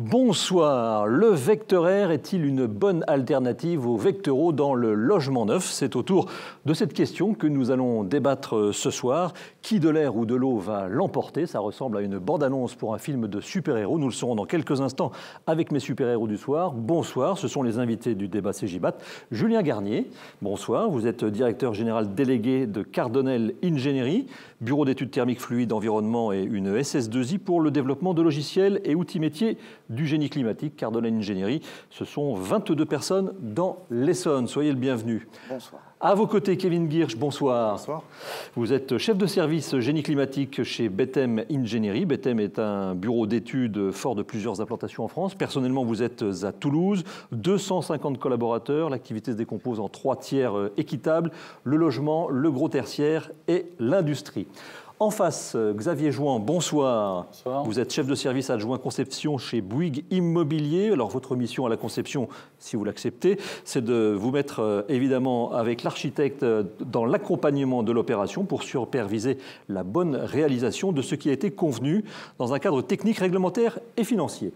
Bonsoir. Le vecteur R est-il une bonne alternative au vecteur O dans le logement neuf? C'est autour de cette question que nous allons débattre ce soir. Qui de l'air ou de l'eau va l'emporter? Ça ressemble à une bande-annonce pour un film de super-héros. Nous le saurons dans quelques instants avec mes super-héros du soir. Bonsoir, ce sont les invités du débat CJBAT. Julien Garnier, bonsoir. Vous êtes directeur général délégué de Cardonel Ingénierie, bureau d'études thermiques fluides, environnement et une SS2I pour le développement de logiciels et outils métiers du génie climatique, Cardonel Ingénierie. Ce sont 22 personnes dans l'Essonne. Soyez le bienvenu. Bonsoir. À vos côtés, Kevin Guirch, bonsoir. Bonsoir. Vous êtes chef de service génie climatique chez Betem Ingénierie. Betem est un bureau d'études fort de plusieurs implantations en France. Personnellement, vous êtes à Toulouse, 250 collaborateurs. L'activité se décompose en 3 tiers équitables, le logement, le gros tertiaire et l'industrie. En face, Xavier Jouan, bonsoir. Bonsoir. Vous êtes chef de service adjoint conception chez Bouygues Immobilier. Alors, votre mission à la conception, si vous l'acceptez, c'est de vous mettre évidemment avec l'architecte dans l'accompagnement de l'opération pour superviser la bonne réalisation de ce qui a été convenu dans un cadre technique, réglementaire et financier.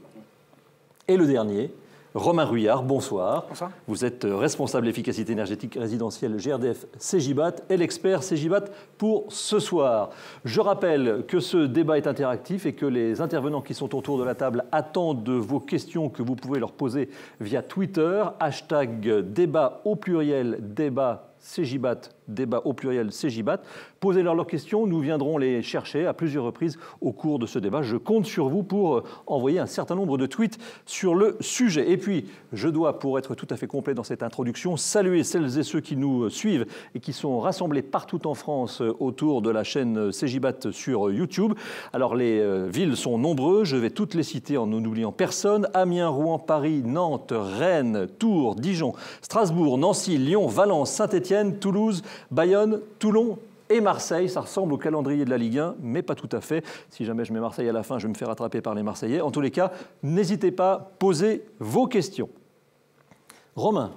Et le dernier, Romain Ruyard, bonsoir. Bonsoir. Vous êtes responsable efficacité énergétique résidentielle GRDF CJBAT et l'expert CJBAT pour ce soir. Je rappelle que ce débat est interactif et que les intervenants qui sont autour de la table attendent de vos questions que vous pouvez leur poser via Twitter, hashtag débat au pluriel, débat CJBAT, débat au pluriel CJBAT. Posez-leur leurs questions, nous viendrons les chercher à plusieurs reprises au cours de ce débat. Je compte sur vous pour envoyer un certain nombre de tweets sur le sujet. Et puis, je dois, pour être tout à fait complet dans cette introduction, saluer celles et ceux qui nous suivent et qui sont rassemblés partout en France autour de la chaîne CJBAT sur YouTube. Alors, les villes sont nombreuses, je vais toutes les citer en n'oubliant personne. Amiens, Rouen, Paris, Nantes, Rennes, Tours, Dijon, Strasbourg, Nancy, Lyon, Valence, Saint-Étienne, Toulouse, Bayonne, Toulon et Marseille. Ça ressemble au calendrier de la Ligue 1, mais pas tout à fait. Si jamais je mets Marseille à la fin, je vais me faire rattraper par les Marseillais. En tous les cas, n'hésitez pas, posez vos questions. Romain,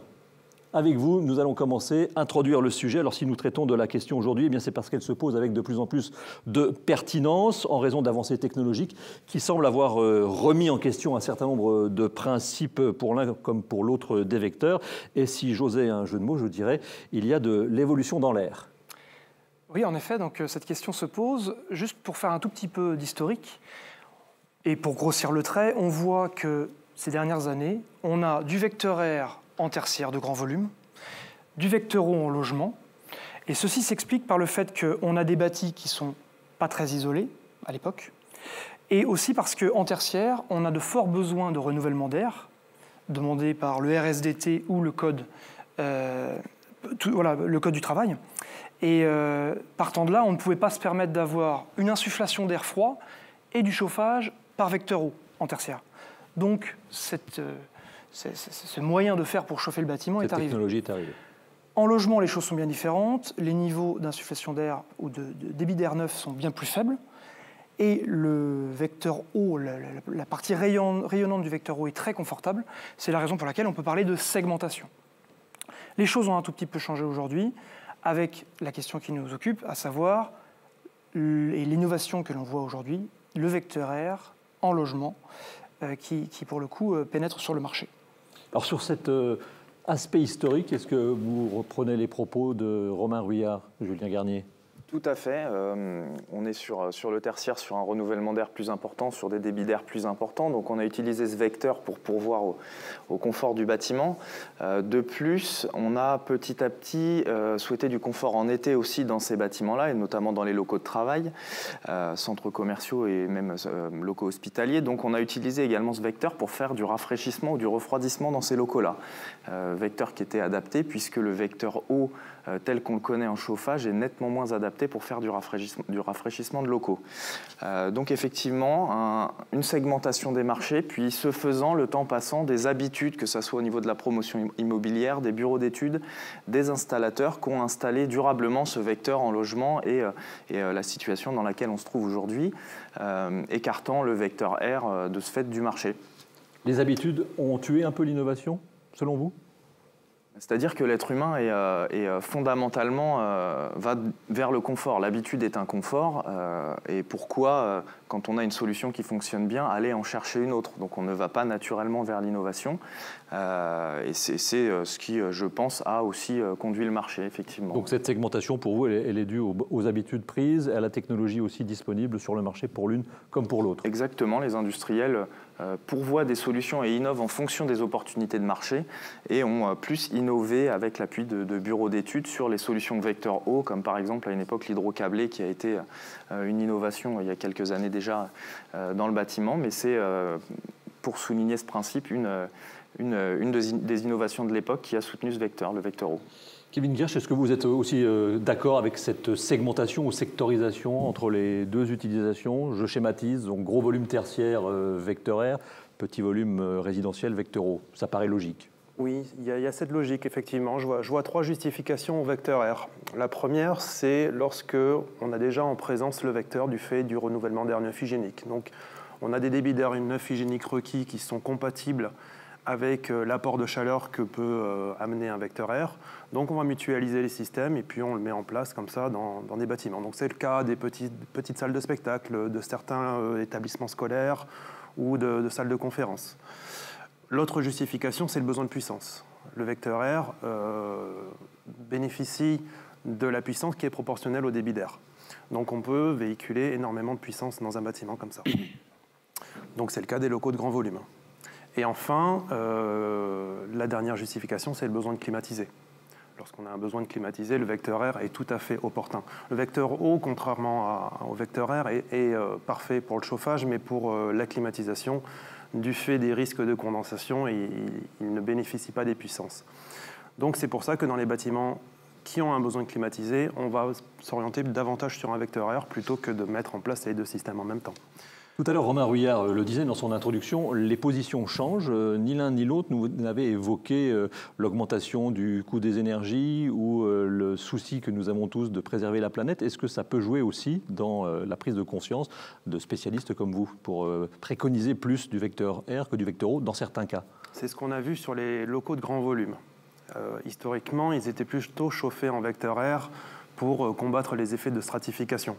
avec vous, nous allons commencer à introduire le sujet. Alors, si nous traitons de la question aujourd'hui, eh bien, c'est parce qu'elle se pose avec de plus en plus de pertinence en raison d'avancées technologiques qui semblent avoir remis en question un certain nombre de principes pour l'un comme pour l'autre des vecteurs. Et si j'osais un jeu de mots, je dirais il y a de l'évolution dans l'air. Oui, en effet, donc cette question se pose. Juste pour faire un tout petit peu d'historique et pour grossir le trait, on voit que ces dernières années, on a du vecteur R en tertiaire de grand volume, du vecteur O en logement. Et ceci s'explique par le fait qu'on a des bâtis qui ne sont pas très isolés à l'époque, et aussi parce qu'en tertiaire, on a de forts besoins de renouvellement d'air, demandés par le RSDT ou le code, le code du travail. Et partant de là, on ne pouvait pas se permettre d'avoir une insufflation d'air froid et du chauffage par vecteur O en tertiaire. Donc, ce moyen de faire pour chauffer le bâtiment est arrivé. Cette technologie est arrivée. En logement, les choses sont bien différentes. Les niveaux d'insufflation d'air ou de débit d'air neuf sont bien plus faibles. Et le vecteur O, la partie rayonnante du vecteur O est très confortable. C'est la raison pour laquelle on peut parler de segmentation. Les choses ont un tout petit peu changé aujourd'hui avec la question qui nous occupe, à savoir l'innovation que l'on voit aujourd'hui, le vecteur R en logement, qui pour le coup pénètre sur le marché. Alors sur cet aspect historique, est-ce que vous reprenez les propos de Romain Ruyard, Julien Garnier? Tout à fait. On est sur le tertiaire, sur un renouvellement d'air plus important, sur des débits d'air plus importants. Donc on a utilisé ce vecteur pour pourvoir au confort du bâtiment. De plus, on a petit à petit souhaité du confort en été aussi dans ces bâtiments-là, et notamment dans les locaux de travail, centres commerciaux et même locaux hospitaliers. Donc on a utilisé également ce vecteur pour faire du rafraîchissement ou du refroidissement dans ces locaux-là. Vecteur qui était adapté puisque le vecteur O tel qu'on le connaît en chauffage est nettement moins adapté pour faire du rafraîchissement de locaux. Donc effectivement, une segmentation des marchés, puis ce faisant, le temps passant, des habitudes, que ce soit au niveau de la promotion immobilière, des bureaux d'études, des installateurs qui ont installé durablement ce vecteur en logement et la situation dans laquelle on se trouve aujourd'hui, écartant le vecteur R de ce fait du marché. Les habitudes ont tué un peu l'innovation, selon vous ? C'est-à-dire que l'être humain est fondamentalement va vers le confort. L'habitude est un confort. Et pourquoi, quand on a une solution qui fonctionne bien, aller en chercher une autre? Donc on ne va pas naturellement vers l'innovation. Et c'est ce qui, je pense, a aussi conduit le marché, effectivement. Donc cette segmentation, pour vous, elle est due aux habitudes prises, à la technologie aussi disponible sur le marché pour l'une comme pour l'autre. Exactement, les industriels pourvoient des solutions et innovent en fonction des opportunités de marché et ont plus innové avec l'appui de bureaux d'études sur les solutions vecteur haut, comme par exemple à une époque l'hydrocablé qui a été une innovation il y a quelques années déjà dans le bâtiment, mais c'est pour souligner ce principe une des innovations de l'époque qui a soutenu ce vecteur, le vecteur haut. Kevin Giersch, est-ce que vous êtes aussi d'accord avec cette segmentation ou sectorisation entre les deux utilisations? Je schématise, donc gros volume tertiaire, vecteur R, petit volume résidentiel, vecteur haut. Ça paraît logique. Oui, il y a cette logique, effectivement. Je vois 3 justifications au vecteur R. La première, c'est lorsque on a déjà en présence le vecteur du fait du renouvellement d'air neuf hygiénique. Donc, on a des débits d'air neuf hygiénique requis qui sont compatibles avec l'apport de chaleur que peut amener un vecteur R. Donc on va mutualiser les systèmes et puis on le met en place comme ça dans des bâtiments. Donc c'est le cas des petites salles de spectacle, de certains établissements scolaires ou de salles de conférence. L'autre justification, c'est le besoin de puissance. Le vecteur R bénéficie de la puissance qui est proportionnelle au débit d'air. Donc on peut véhiculer énormément de puissance dans un bâtiment comme ça. Donc c'est le cas des locaux de grand volume. Et enfin, la dernière justification, c'est le besoin de climatiser. Lorsqu'on a un besoin de climatiser, le vecteur R est tout à fait opportun. Le vecteur haut, contrairement au vecteur R, est parfait pour le chauffage, mais pour la climatisation, du fait des risques de condensation, il ne bénéficie pas des puissances. Donc c'est pour ça que dans les bâtiments qui ont un besoin de climatiser, on va s'orienter davantage sur un vecteur R plutôt que de mettre en place les deux systèmes en même temps. Tout à l'heure, Romain Rouillard le disait dans son introduction, les positions changent. Ni l'un ni l'autre n'avait évoqué l'augmentation du coût des énergies ou le souci que nous avons tous de préserver la planète. Est-ce que ça peut jouer aussi dans la prise de conscience de spécialistes comme vous pour préconiser plus du vecteur R que du vecteur haut dans certains cas? C'est ce qu'on a vu sur les locaux de grand volume. Historiquement, ils étaient plutôt chauffés en vecteur R pour combattre les effets de stratification.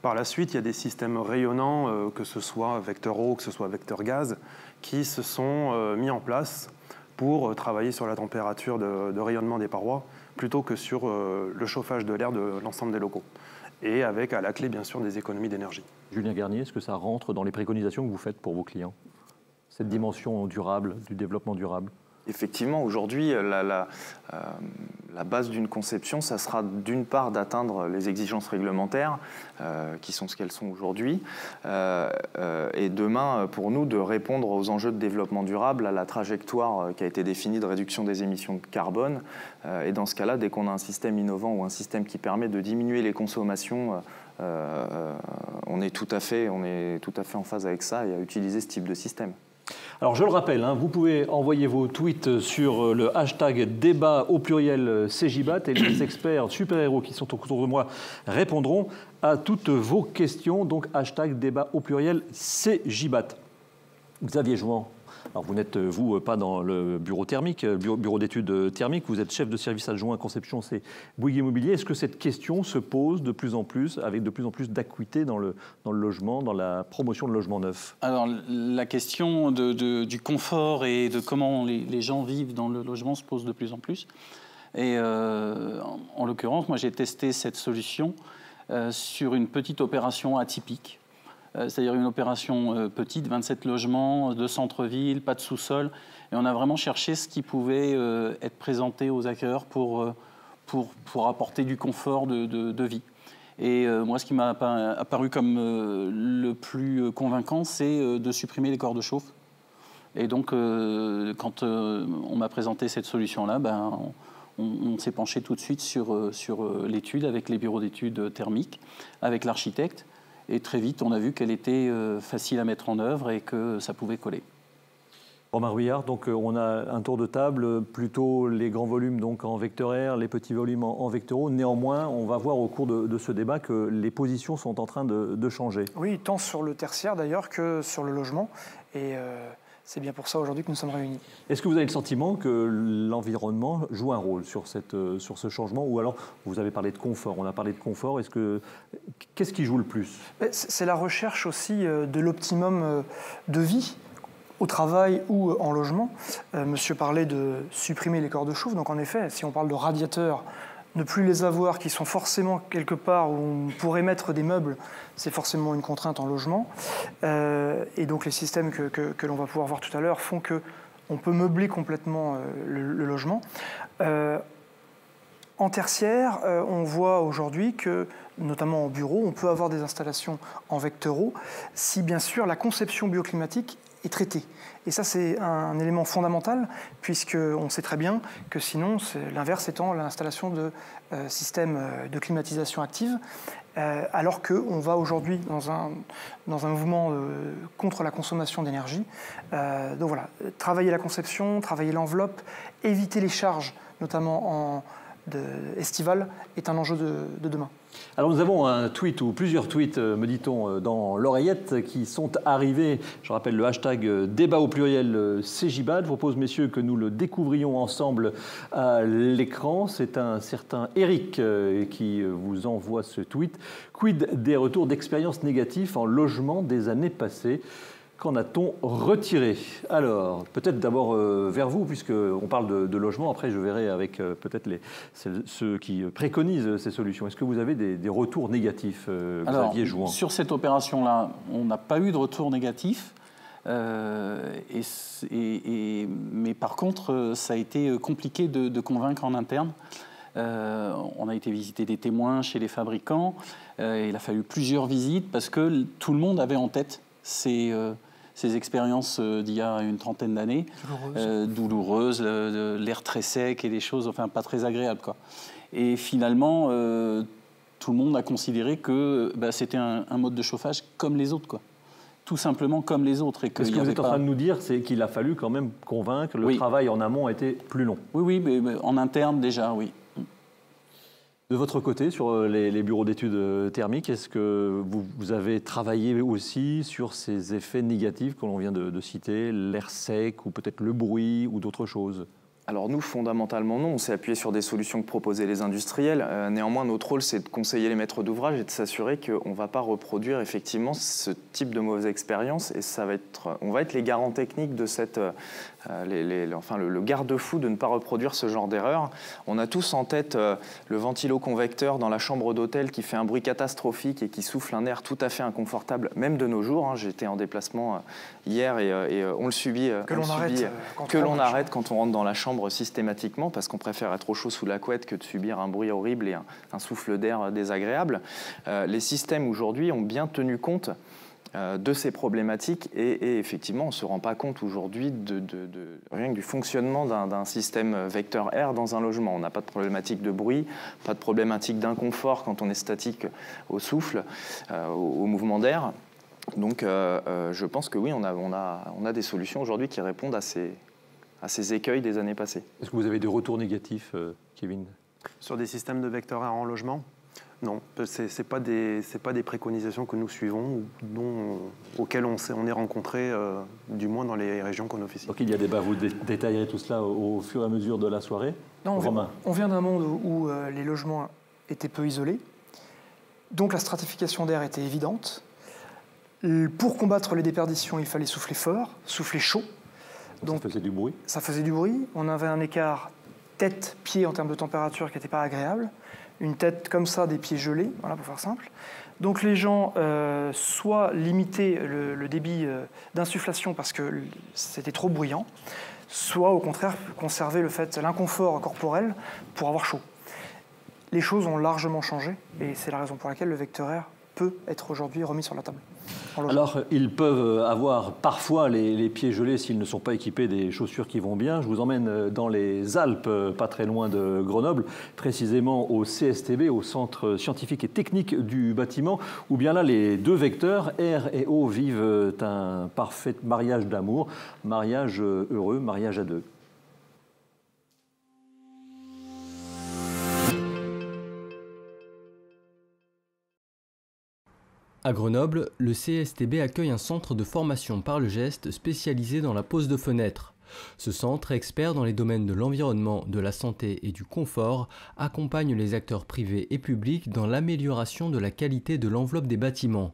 Par la suite, il y a des systèmes rayonnants, que ce soit vecteur eau, que ce soit vecteur gaz, qui se sont mis en place pour travailler sur la température de rayonnement des parois, plutôt que sur le chauffage de l'air de l'ensemble des locaux. Et avec à la clé, bien sûr, des économies d'énergie. Julien Garnier, est-ce que ça rentre dans les préconisations que vous faites pour vos clients? Cette dimension durable, du développement durable? Effectivement, aujourd'hui, la base d'une conception, ça sera d'une part d'atteindre les exigences réglementaires, qui sont ce qu'elles sont aujourd'hui, et demain, pour nous, de répondre aux enjeux de développement durable, à la trajectoire qui a été définie de réduction des émissions de carbone. Et dans ce cas-là, dès qu'on a un système innovant ou un système qui permet de diminuer les consommations, on est tout à fait en phase avec ça et à utiliser ce type de système. Alors je le rappelle, vous pouvez envoyer vos tweets sur le hashtag débat au pluriel CJBAT et les experts super-héros qui sont autour de moi répondront à toutes vos questions. Donc hashtag débat au pluriel CJBAT. Xavier Jouan, alors vous n'êtes vous pas dans le bureau thermique, bureau d'études thermiques, vous êtes chef de service adjoint à conception chez Bouygues Immobilier. Est-ce que cette question se pose de plus en plus, avec de plus en plus d'acuité dans le logement, dans la promotion de logements neufs? Alors la question du confort et de comment les gens vivent dans le logement se pose de plus en plus. Et en l'occurrence, moi j'ai testé cette solution sur une petite opération atypique. C'est-à-dire une opération petite, 27 logements, de centre-ville, pas de sous-sol. Et on a vraiment cherché ce qui pouvait être présenté aux acquéreurs pour apporter du confort de vie. Et moi, ce qui m'a apparu comme le plus convaincant, c'est de supprimer les corps de chauffe. Et donc, quand on m'a présenté cette solution-là, on s'est penché tout de suite sur l'étude avec les bureaux d'études thermiques, avec l'architecte. Et très vite, on a vu qu'elle était facile à mettre en œuvre et que ça pouvait coller. Romain Rouillard, donc on a un tour de table, plutôt les grands volumes donc en vecteur R, les petits volumes en vecteur haut. Néanmoins, on va voir au cours de ce débat que les positions sont en train de changer. Oui, tant sur le tertiaire d'ailleurs que sur le logement. Et C'est bien pour ça aujourd'hui que nous sommes réunis. Est-ce que vous avez le sentiment que l'environnement joue un rôle sur ce changement, ou alors vous avez parlé de confort, on a parlé de confort, qu'est-ce qui joue le plus? C'est la recherche aussi de l'optimum de vie au travail ou en logement. Monsieur parlait de supprimer les corps de chauffe, donc en effet, si on parle de radiateurs, ne plus les avoir, qui sont forcément quelque part où on pourrait mettre des meubles, c'est forcément une contrainte en logement. Et donc les systèmes que l'on va pouvoir voir tout à l'heure font qu'on peut meubler complètement le logement. En tertiaire, on voit aujourd'hui que, notamment en bureau, on peut avoir des installations en vecteurs si bien sûr la conception bioclimatique est traitée. Et ça, c'est un élément fondamental, puisqu'on sait très bien que sinon, l'inverse étant l'installation de systèmes de climatisation active, alors qu'on va aujourd'hui dans un mouvement contre la consommation d'énergie. Donc voilà, travailler la conception, travailler l'enveloppe, éviter les charges, notamment estivales, est un enjeu de demain. Alors nous avons un tweet ou plusieurs tweets, me dit-on, dans l'oreillette qui sont arrivés. Je rappelle le hashtag débat au pluriel CJBAT. Je propose, messieurs, que nous le découvrions ensemble à l'écran. C'est un certain Eric qui vous envoie ce tweet. Quid des retours d'expériences négatives en logement des années passées? Qu'en a-t-on retiré? Alors, peut-être d'abord vers vous, puisqu'on parle de logement. Après, je verrai avec peut-être ceux qui préconisent ces solutions. Est-ce que vous avez des retours négatifs, Xavier Jouan? Sur cette opération-là, on n'a pas eu de retour négatif. Mais par contre, ça a été compliqué de convaincre en interne. On a été visiter des témoins chez les fabricants. Il a fallu plusieurs visites parce que tout le monde avait en tête ces expériences d'il y a une trentaine d'années, douloureuses, l'air très sec et des choses enfin pas très agréables, quoi. Et finalement, tout le monde a considéré que c'était un mode de chauffage comme les autres, quoi. Tout simplement comme les autres. Et ce que vous êtes en train de nous dire, c'est qu'il a fallu quand même convaincre, le travail en amont a été plus long. Oui, mais en interne déjà, oui. De votre côté, sur les bureaux d'études thermiques, est-ce que vous avez travaillé aussi sur ces effets négatifs que l'on vient de citer, l'air sec ou peut-être le bruit ou d'autres choses? Alors nous, fondamentalement, non. On s'est appuyé sur des solutions que proposaient les industriels. Néanmoins, notre rôle, c'est de conseiller les maîtres d'ouvrage et de s'assurer qu'on ne va pas reproduire effectivement ce type de mauvaise expérience. Et on va être les garants techniques de le garde-fou de ne pas reproduire ce genre d'erreur. On a tous en tête le ventilo-convecteur dans la chambre d'hôtel qui fait un bruit catastrophique et qui souffle un air tout à fait inconfortable, même de nos jours. J'étais en déplacement hier et on le subit. Que l'on arrête quand on rentre dans la chambre systématiquement, parce qu'on préfère être au chaud sous la couette que de subir un bruit horrible et un souffle d'air désagréable. Les systèmes aujourd'hui ont bien tenu compte de ces problématiques et effectivement on ne se rend pas compte aujourd'hui rien que du fonctionnement d'un système vecteur air dans un logement. On n'a pas de problématique de bruit, pas de problématique d'inconfort quand on est statique au souffle, au mouvement d'air. Donc je pense que oui, on a des solutions aujourd'hui qui répondent à ces écueils des années passées. Est-ce que vous avez des retours négatifs, Kevin? Sur des systèmes de vecteurs air en logement? Non, ce n'est pas des préconisations que nous suivons ou auxquelles on est rencontrés, du moins dans les régions qu'on officie. Donc il y a débat, vous détaillerez tout cela au fur et à mesure de la soirée. Non, on vient d'un monde où les logements étaient peu isolés, donc la stratification d'air était évidente. Pour combattre les déperditions, il fallait souffler fort, souffler chaud. Donc, ça faisait du bruit. Ça faisait du bruit. On avait un écart tête-pied en termes de température qui n'était pas agréable. Une tête comme ça, des pieds gelés, voilà, pour faire simple. Donc les gens soit limitaient le débit d'insufflation parce que c'était trop bruyant, soit au contraire conservaient l'inconfort corporel pour avoir chaud. Les choses ont largement changé et c'est la raison pour laquelle le vecteur air peut être aujourd'hui remis sur la table. Alors, ils peuvent avoir parfois les pieds gelés s'ils ne sont pas équipés des chaussures qui vont bien. Je vous emmène dans les Alpes, pas très loin de Grenoble, précisément au CSTB, au Centre scientifique et technique du bâtiment, où bien là, les deux vecteurs, air et eau, vivent un parfait mariage d'amour, mariage heureux, mariage à deux. À Grenoble, le CSTB accueille un centre de formation par le geste spécialisé dans la pose de fenêtres. Ce centre, expert dans les domaines de l'environnement, de la santé et du confort, accompagne les acteurs privés et publics dans l'amélioration de la qualité de l'enveloppe des bâtiments.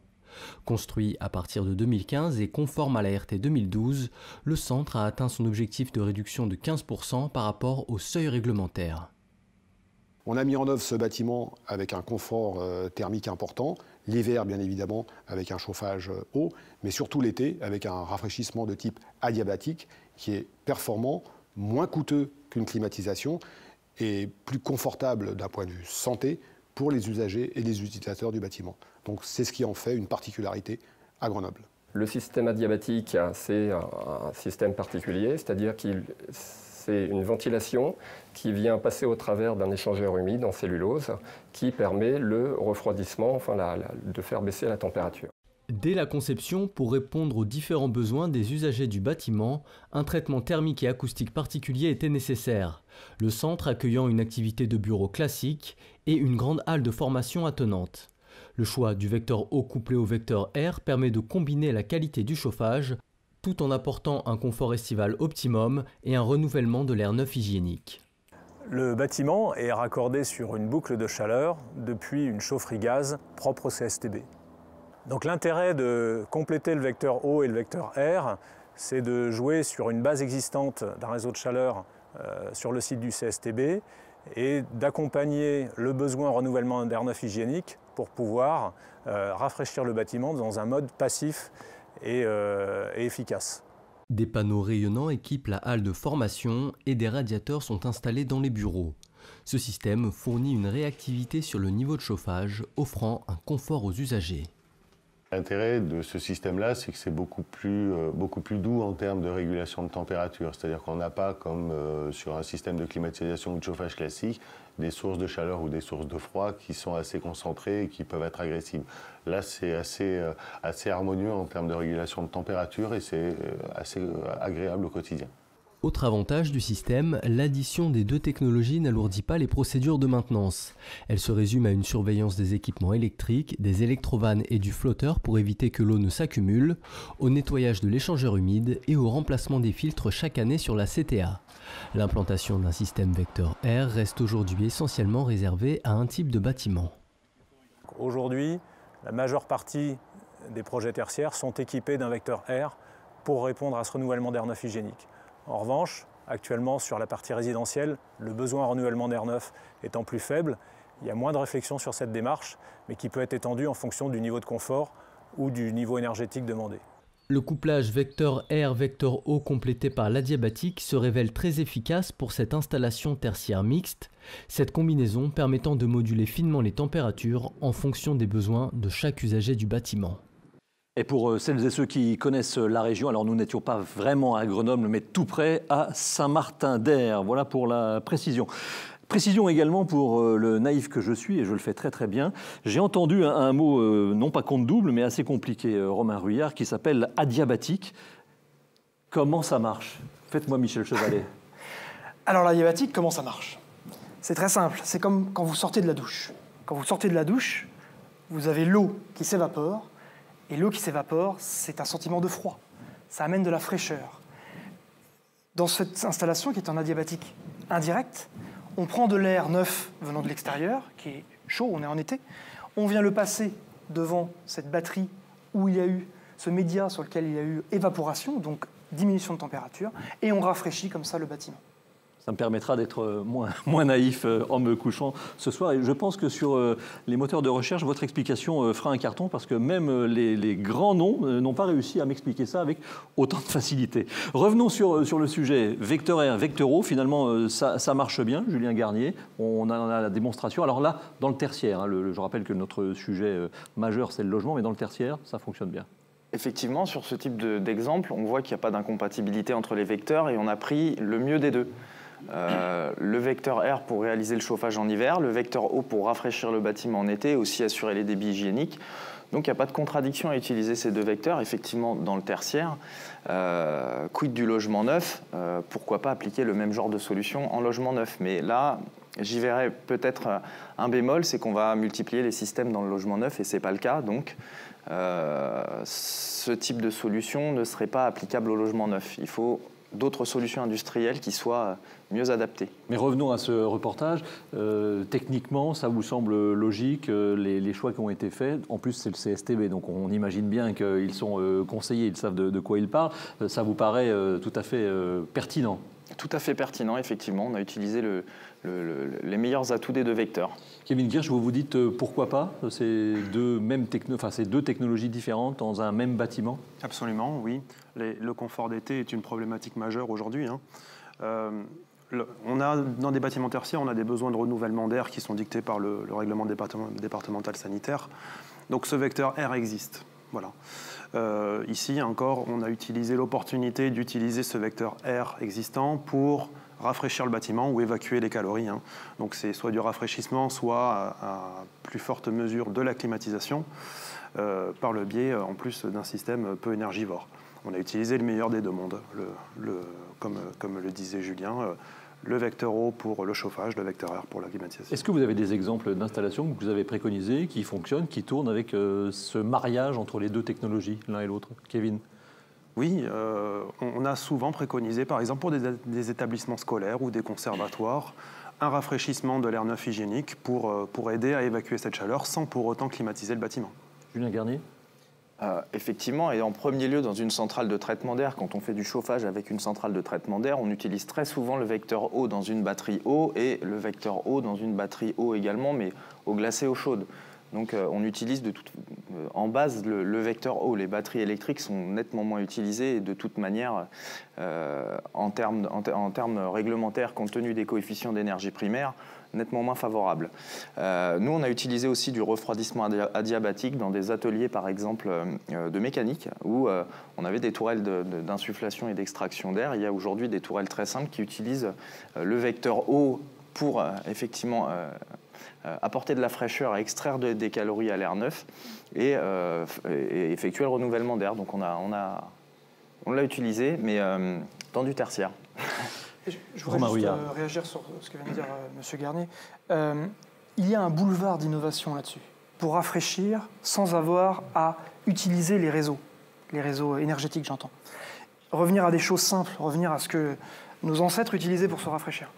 Construit à partir de 2015 et conforme à la RT 2012, le centre a atteint son objectif de réduction de 15% par rapport au seuil réglementaire. On a mis en œuvre ce bâtiment avec un confort thermique important, l'hiver bien évidemment avec un chauffage eau, mais surtout l'été avec un rafraîchissement de type adiabatique qui est performant, moins coûteux qu'une climatisation et plus confortable d'un point de vue santé pour les usagers et les utilisateurs du bâtiment. Donc c'est ce qui en fait une particularité à Grenoble. Le système adiabatique, c'est un système particulier, c'est-à-dire qu'il c'est une ventilation qui vient passer au travers d'un échangeur humide en cellulose qui permet le refroidissement, enfin de faire baisser la température. Dès la conception, pour répondre aux différents besoins des usagers du bâtiment, un traitement thermique et acoustique particulier était nécessaire. Le centre accueillant une activité de bureau classique et une grande halle de formation attenante. Le choix du vecteur eau couplé au vecteur air permet de combiner la qualité du chauffage tout en apportant un confort estival optimum et un renouvellement de l'air neuf hygiénique. Le bâtiment est raccordé sur une boucle de chaleur depuis une chaufferie gaz propre au CSTB. Donc l'intérêt de compléter le vecteur eau et le vecteur air, c'est de jouer sur une base existante d'un réseau de chaleur sur le site du CSTB et d'accompagner le besoin en renouvellement d'air neuf hygiénique pour pouvoir rafraîchir le bâtiment dans un mode passif et efficace. Des panneaux rayonnants équipent la halle de formation et des radiateurs sont installés dans les bureaux. Ce système fournit une réactivité sur le niveau de chauffage, offrant un confort aux usagers. L'intérêt de ce système-là, c'est que c'est beaucoup plus doux en termes de régulation de température. C'est-à-dire qu'on n'a pas, comme sur un système de climatisation ou de chauffage classique, des sources de chaleur ou des sources de froid qui sont assez concentrées et qui peuvent être agressives. Là, c'est assez harmonieux en termes de régulation de température et c'est assez agréable au quotidien. Autre avantage du système, l'addition des deux technologies n'alourdit pas les procédures de maintenance. Elle se résume à une surveillance des équipements électriques, des électrovannes et du flotteur pour éviter que l'eau ne s'accumule, au nettoyage de l'échangeur humide et au remplacement des filtres chaque année sur la CTA. L'implantation d'un système vecteur air reste aujourd'hui essentiellement réservée à un type de bâtiment. Aujourd'hui, la majeure partie des projets tertiaires sont équipés d'un vecteur air pour répondre à ce renouvellement d'air neuf hygiénique. En revanche, actuellement sur la partie résidentielle, le besoin en renouvellement d'air neuf étant plus faible, il y a moins de réflexion sur cette démarche, mais qui peut être étendue en fonction du niveau de confort ou du niveau énergétique demandé. Le couplage vecteur air-vecteur eau complété par l'adiabatique se révèle très efficace pour cette installation tertiaire mixte, cette combinaison permettant de moduler finement les températures en fonction des besoins de chaque usager du bâtiment. Et pour celles et ceux qui connaissent la région, alors nous n'étions pas vraiment à Grenoble, mais tout près à Saint-Martin-d'Air. Voilà pour la précision. Précision également pour le naïf que je suis, et je le fais très très bien. J'ai entendu un mot, non pas compte double, mais assez compliqué, Romain Ruillard, qui s'appelle adiabatique. Comment ça marche? Faites-moi Michel Chevalet. Alors l'adiabatique, comment ça marche? C'est très simple, c'est comme quand vous sortez de la douche. Quand vous sortez de la douche, vous avez l'eau qui s'évapore, et l'eau qui s'évapore, c'est un sentiment de froid. Ça amène de la fraîcheur. Dans cette installation, qui est en adiabatique indirect, on prend de l'air neuf venant de l'extérieur, qui est chaud, on est en été, on vient le passer devant cette batterie où il y a eu ce média sur lequel il y a eu évaporation, donc diminution de température, et on rafraîchit comme ça le bâtiment. Ça me permettra d'être moins naïf en me couchant ce soir. Et je pense que sur les moteurs de recherche, votre explication fera un carton parce que même les grands noms n'ont pas réussi à m'expliquer ça avec autant de facilité. Revenons sur le sujet vecteur air, vecteur eau. Finalement, ça marche bien, Julien Garnier. On a la démonstration. Alors là, dans le tertiaire, hein, je rappelle que notre sujet majeur, c'est le logement, mais dans le tertiaire, ça fonctionne bien. Effectivement, sur ce type d'exemple, on voit qu'il n'y a pas d'incompatibilité entre les vecteurs et on a pris le mieux des deux. Le vecteur air pour réaliser le chauffage en hiver, le vecteur eau pour rafraîchir le bâtiment en été et aussi assurer les débits hygiéniques. Donc il n'y a pas de contradiction à utiliser ces deux vecteurs. Effectivement, dans le tertiaire, quid du logement neuf, pourquoi pas appliquer le même genre de solution en logement neuf. Mais là, J'y verrais peut-être un bémol, c'est qu'on va multiplier les systèmes dans le logement neuf et ce n'est pas le cas. Donc, ce type de solution ne serait pas applicable au logement neuf. Il faut d'autres solutions industrielles qui soient mieux adaptées. Mais revenons à ce reportage. Techniquement, ça vous semble logique, les choix qui ont été faits? En plus, c'est le CSTB, donc on imagine bien qu'ils sont conseillés, ils savent de quoi ils parlent. Ça vous paraît tout à fait pertinent? Tout à fait pertinent, effectivement. On a utilisé les meilleurs atouts des deux vecteurs. Kevin Kirsch, vous vous dites pourquoi pas ces deux technologies différentes dans un même bâtiment? Absolument, oui. Le confort d'été est une problématique majeure aujourd'hui. Dans des bâtiments tertiaires, on a des besoins de renouvellement d'air qui sont dictés par le règlement départemental sanitaire. Donc ce vecteur R existe. Voilà. Ici encore, on a utilisé l'opportunité d'utiliser ce vecteur R existant pour rafraîchir le bâtiment ou évacuer les calories. Donc c'est soit du rafraîchissement, soit à plus forte mesure de la climatisation, par le biais en plus d'un système peu énergivore. On a utilisé le meilleur des deux mondes, comme le disait Julien, le vecteur O pour le chauffage, le vecteur R pour la climatisation. Est-ce que vous avez des exemples d'installations que vous avez préconisées, qui fonctionnent, qui tournent avec ce mariage entre les deux technologies, l'un et l'autre? Kevin? Oui, on a souvent préconisé, par exemple pour des établissements scolaires ou des conservatoires, un rafraîchissement de l'air neuf hygiénique pour aider à évacuer cette chaleur sans pour autant climatiser le bâtiment. Julien Garnier? Effectivement, et en premier lieu, dans une centrale de traitement d'air, quand on fait du chauffage avec une centrale de traitement d'air, on utilise très souvent le vecteur eau dans une batterie eau et le vecteur eau dans une batterie eau également, mais eau glacée, eau chaude. Donc on utilise en base le vecteur eau. Les batteries électriques sont nettement moins utilisées et de toute manière, en termes réglementaires, compte tenu des coefficients d'énergie primaire, nettement moins favorables. Nous, on a utilisé aussi du refroidissement adiabatique dans des ateliers, par exemple, de mécanique, où on avait des tourelles d'insufflation et d'extraction d'air. Il y a aujourd'hui des tourelles très simples qui utilisent le vecteur eau pour effectivement apporter de la fraîcheur, extraire des calories à l'air neuf et effectuer le renouvellement d'air. Donc on l'a utilisé, mais dans du tertiaire. Je voudrais juste réagir sur ce que vient de dire M. Garnier. Il y a un boulevard d'innovation là-dessus, pour rafraîchir sans avoir à utiliser les réseaux énergétiques, j'entends. Revenir à des choses simples, revenir à ce que nos ancêtres utilisaient pour se rafraîchir.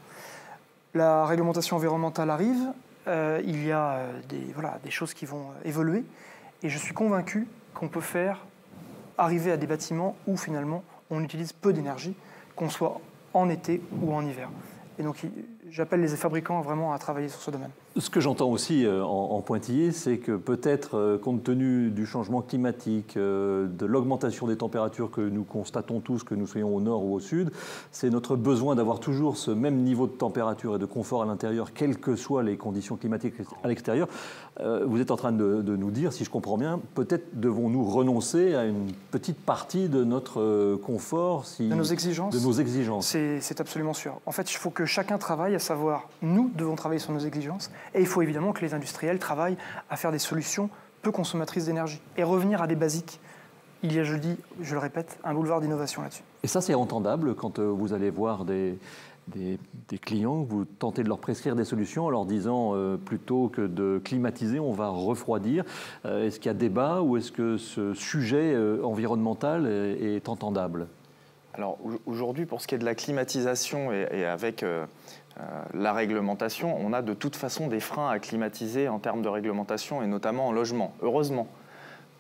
La réglementation environnementale arrive, il y a des choses qui vont évoluer, et je suis convaincu qu'on peut arriver à des bâtiments où finalement on utilise peu d'énergie, qu'on soit en été ou en hiver. Et donc j'appelle les fabricants vraiment à travailler sur ce domaine. Ce que j'entends aussi en pointillé, c'est que peut-être, compte tenu du changement climatique, de l'augmentation des températures que nous constatons tous, que nous soyons au nord ou au sud, c'est notre besoin d'avoir toujours ce même niveau de température et de confort à l'intérieur, quelles que soient les conditions climatiques à l'extérieur. Vous êtes en train de nous dire, si je comprends bien, peut-être devons-nous renoncer à une petite partie de notre confort, de nos exigences. De nos exigences. C'est absolument sûr. En fait, il faut que chacun travaille, à savoir, nous devons travailler sur nos exigences, et il faut évidemment que les industriels travaillent à faire des solutions peu consommatrices d'énergie et revenir à des basiques. Il y a, je le répète, un boulevard d'innovation là-dessus. Et ça, c'est entendable quand vous allez voir des clients, vous tentez de leur prescrire des solutions en leur disant plutôt que de climatiser, on va refroidir. Est-ce qu'il y a débat ou est-ce que ce sujet environnemental est entendable? Alors aujourd'hui, pour ce qui est de la climatisation et avec la réglementation, on a de toute façon des freins à climatiser en termes de réglementation et notamment en logement, heureusement.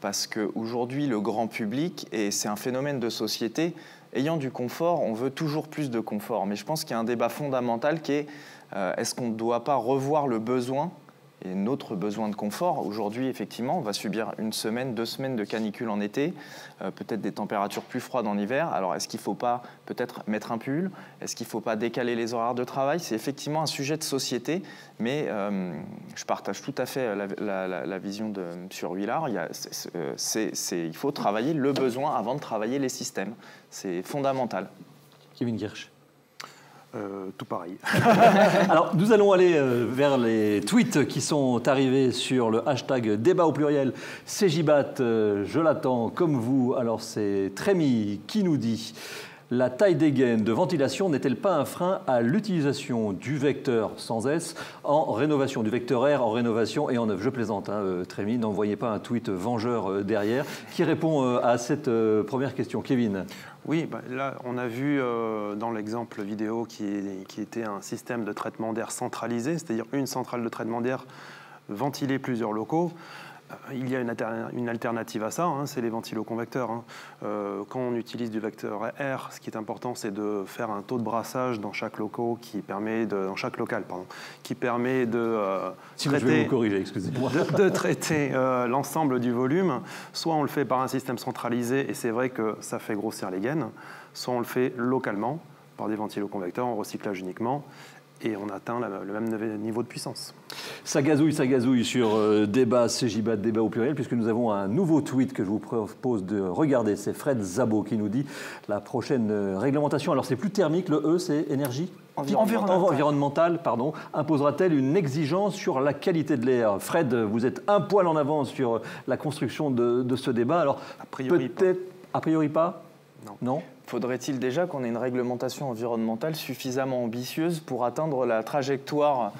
Parce qu'aujourd'hui, le grand public, et c'est un phénomène de société, ayant du confort, on veut toujours plus de confort. Mais je pense qu'il y a un débat fondamental qui est est-ce qu'on ne doit pas revoir le besoin et notre besoin de confort? Aujourd'hui, effectivement, on va subir 1 semaine, 2 semaines de canicule en été, peut-être des températures plus froides en hiver. Alors, est-ce qu'il ne faut pas peut-être mettre un pull? Est-ce qu'il ne faut pas décaler les horaires de travail? C'est effectivement un sujet de société, mais je partage tout à fait la vision de M. Huillard. Il faut travailler le besoin avant de travailler les systèmes. C'est fondamental. Kevin Kirsch. Tout pareil. Alors, nous allons aller vers les tweets qui sont arrivés sur le hashtag débat au pluriel. CJBAT, je l'attends comme vous. Alors, c'est Trémy qui nous dit La taille des gaines de ventilation n'est-elle pas un frein à l'utilisation du vecteur sans S en rénovation, du vecteur R en rénovation et en neuf? Je plaisante, hein, Trémy, n'envoyez pas un tweet vengeur derrière. Qui répond à cette première question? Kevin? Oui, là, on a vu dans l'exemple vidéo qui était un système de traitement d'air centralisé, c'est-à-dire une centrale de traitement d'air ventiler plusieurs locaux. Il y a une alternative à ça, hein, c'est les ventiloconvecteurs. Hein. Quand on utilise du vecteur R, ce qui est important, c'est de faire un taux de brassage dans chaque local qui permet de Sinon, je vais vous corriger, excusez-moi. de traiter l'ensemble du volume. Soit on le fait par un système centralisé, et c'est vrai que ça fait grossir les gaines, soit on le fait localement, par des ventiloconvecteurs en recyclage uniquement, et on atteint le même niveau de puissance. Ça gazouille sur débat CJBAT, débat au pluriel, puisque nous avons un nouveau tweet que je vous propose de regarder. C'est Fred Zabot qui nous dit la prochaine réglementation, alors c'est plus thermique, le E c'est énergie environnementale, pardon, imposera-t-elle une exigence sur la qualité de l'air? Fred, vous êtes un poil en avance sur la construction de ce débat, alors peut-être a priori pas? Non. Faudrait-il déjà qu'on ait une réglementation environnementale suffisamment ambitieuse pour atteindre la trajectoire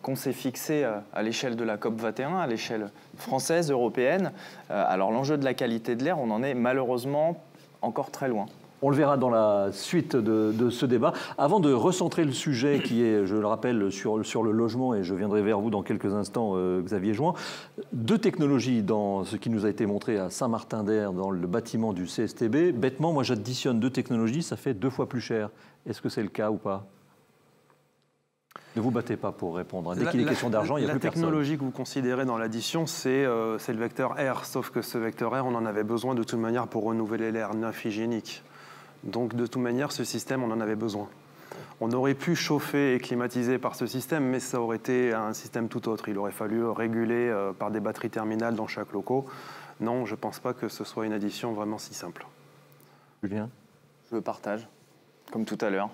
qu'on s'est fixée à l'échelle de la COP21, à l'échelle française, européenne? Alors l'enjeu de la qualité de l'air, on en est malheureusement encore très loin. On le verra dans la suite de ce débat. Avant de recentrer le sujet qui est, je le rappelle, sur le logement, et je viendrai vers vous dans quelques instants, Xavier Join, deux technologies dans ce qui nous a été montré à Saint-Martin-d'Air, dans le bâtiment du CSTB. Bêtement, moi j'additionne deux technologies, ça fait 2 fois plus cher. Est-ce que c'est le cas ou pas? Ne vous battez pas pour répondre. Dès qu'il est question d'argent, il n'y a plus personne. La technologie que vous considérez dans l'addition, c'est le vecteur R. Sauf que ce vecteur R, on en avait besoin de toute manière pour renouveler l'air neuf hygiénique. Donc de toute manière, ce système, on en avait besoin. On aurait pu chauffer et climatiser par ce système, mais ça aurait été un système tout autre. Il aurait fallu réguler par des batteries terminales dans chaque local. Non, je ne pense pas que ce soit une addition vraiment si simple. Julien? Je le partage, comme tout à l'heure.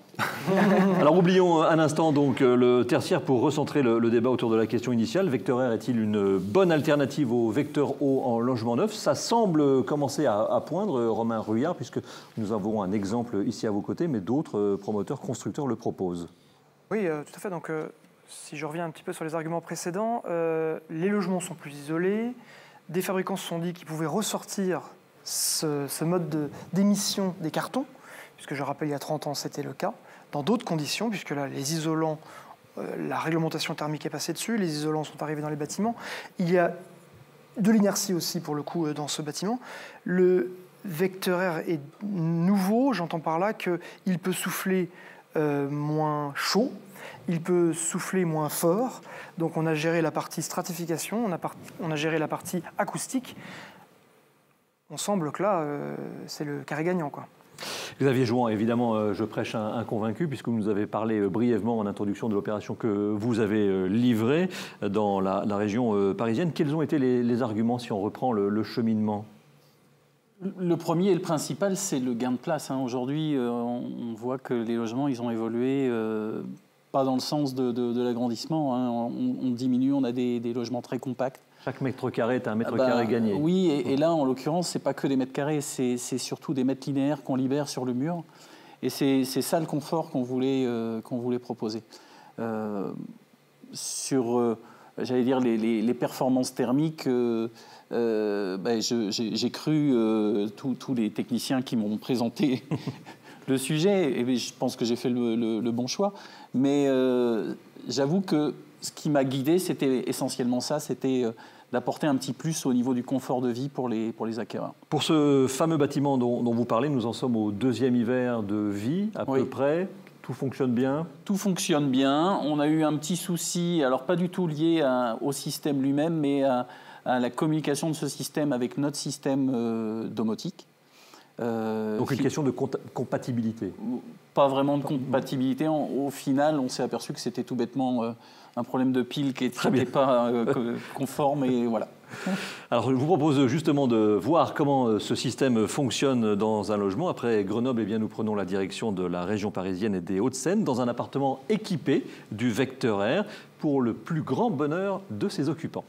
Alors oublions un instant donc le tertiaire pour recentrer le débat autour de la question initiale. Vecteur R est-il une bonne alternative au vecteur O en logement neuf? Ça semble commencer à poindre, Romain Ruillard, puisque nous avons un exemple ici à vos côtés, mais d'autres promoteurs, constructeurs le proposent. Oui, tout à fait. Donc, si je reviens un petit peu sur les arguments précédents, les logements sont plus isolés. Des fabricants se sont dit qu'ils pouvaient ressortir ce mode d'émission des cartons, puisque je rappelle, il y a 30 ans, c'était le cas, dans d'autres conditions, puisque là, les isolants, la réglementation thermique est passée dessus, les isolants sont arrivés dans les bâtiments. Il y a de l'inertie aussi, pour le coup, dans ce bâtiment. Le vecteur R est nouveau, j'entends par là qu'il peut souffler moins chaud, il peut souffler moins fort. Donc on a géré la partie stratification, on a géré la partie acoustique. On semble que là, c'est le carré gagnant, quoi. Xavier Jouan, évidemment, je prêche un convaincu, puisque vous nous avez parlé brièvement en introduction de l'opération que vous avez livrée dans la région parisienne. Quels ont été les arguments, si on reprend le cheminement? Le premier et le principal, c'est le gain de place. Aujourd'hui, on voit que les logements, ils ont évolué, pas dans le sens de l'agrandissement. On diminue, on a des logements très compacts. Chaque mètre carré est un mètre carré gagné. Oui, et là, en l'occurrence, c'est pas que des mètres carrés, c'est surtout des mètres linéaires qu'on libère sur le mur. Et c'est ça le confort qu'on voulait proposer. Sur, j'allais dire, les performances thermiques, j'ai cru tous les techniciens qui m'ont présenté le sujet, et je pense que j'ai fait le bon choix. Mais j'avoue que ce qui m'a guidé, c'était essentiellement ça, c'était d'apporter un petit plus au niveau du confort de vie pour les acquéreurs. Pour ce fameux bâtiment dont vous parlez, nous en sommes au 2e hiver de vie, à peu près. Tout fonctionne bien? Tout fonctionne bien. On a eu un petit souci, alors pas du tout lié au système lui-même, mais à la communication de ce système avec notre système domotique. Donc une question de compatibilité? Pas vraiment de compatibilité. Au final, on s'est aperçu que c'était tout bêtement un problème de pile qui n'était pas conforme, et voilà. Alors je vous propose justement de voir comment ce système fonctionne dans un logement. Après Grenoble, nous prenons la direction de la région parisienne et des Hauts-de-Seine, dans un appartement équipé du vecteur R, pour le plus grand bonheur de ses occupants.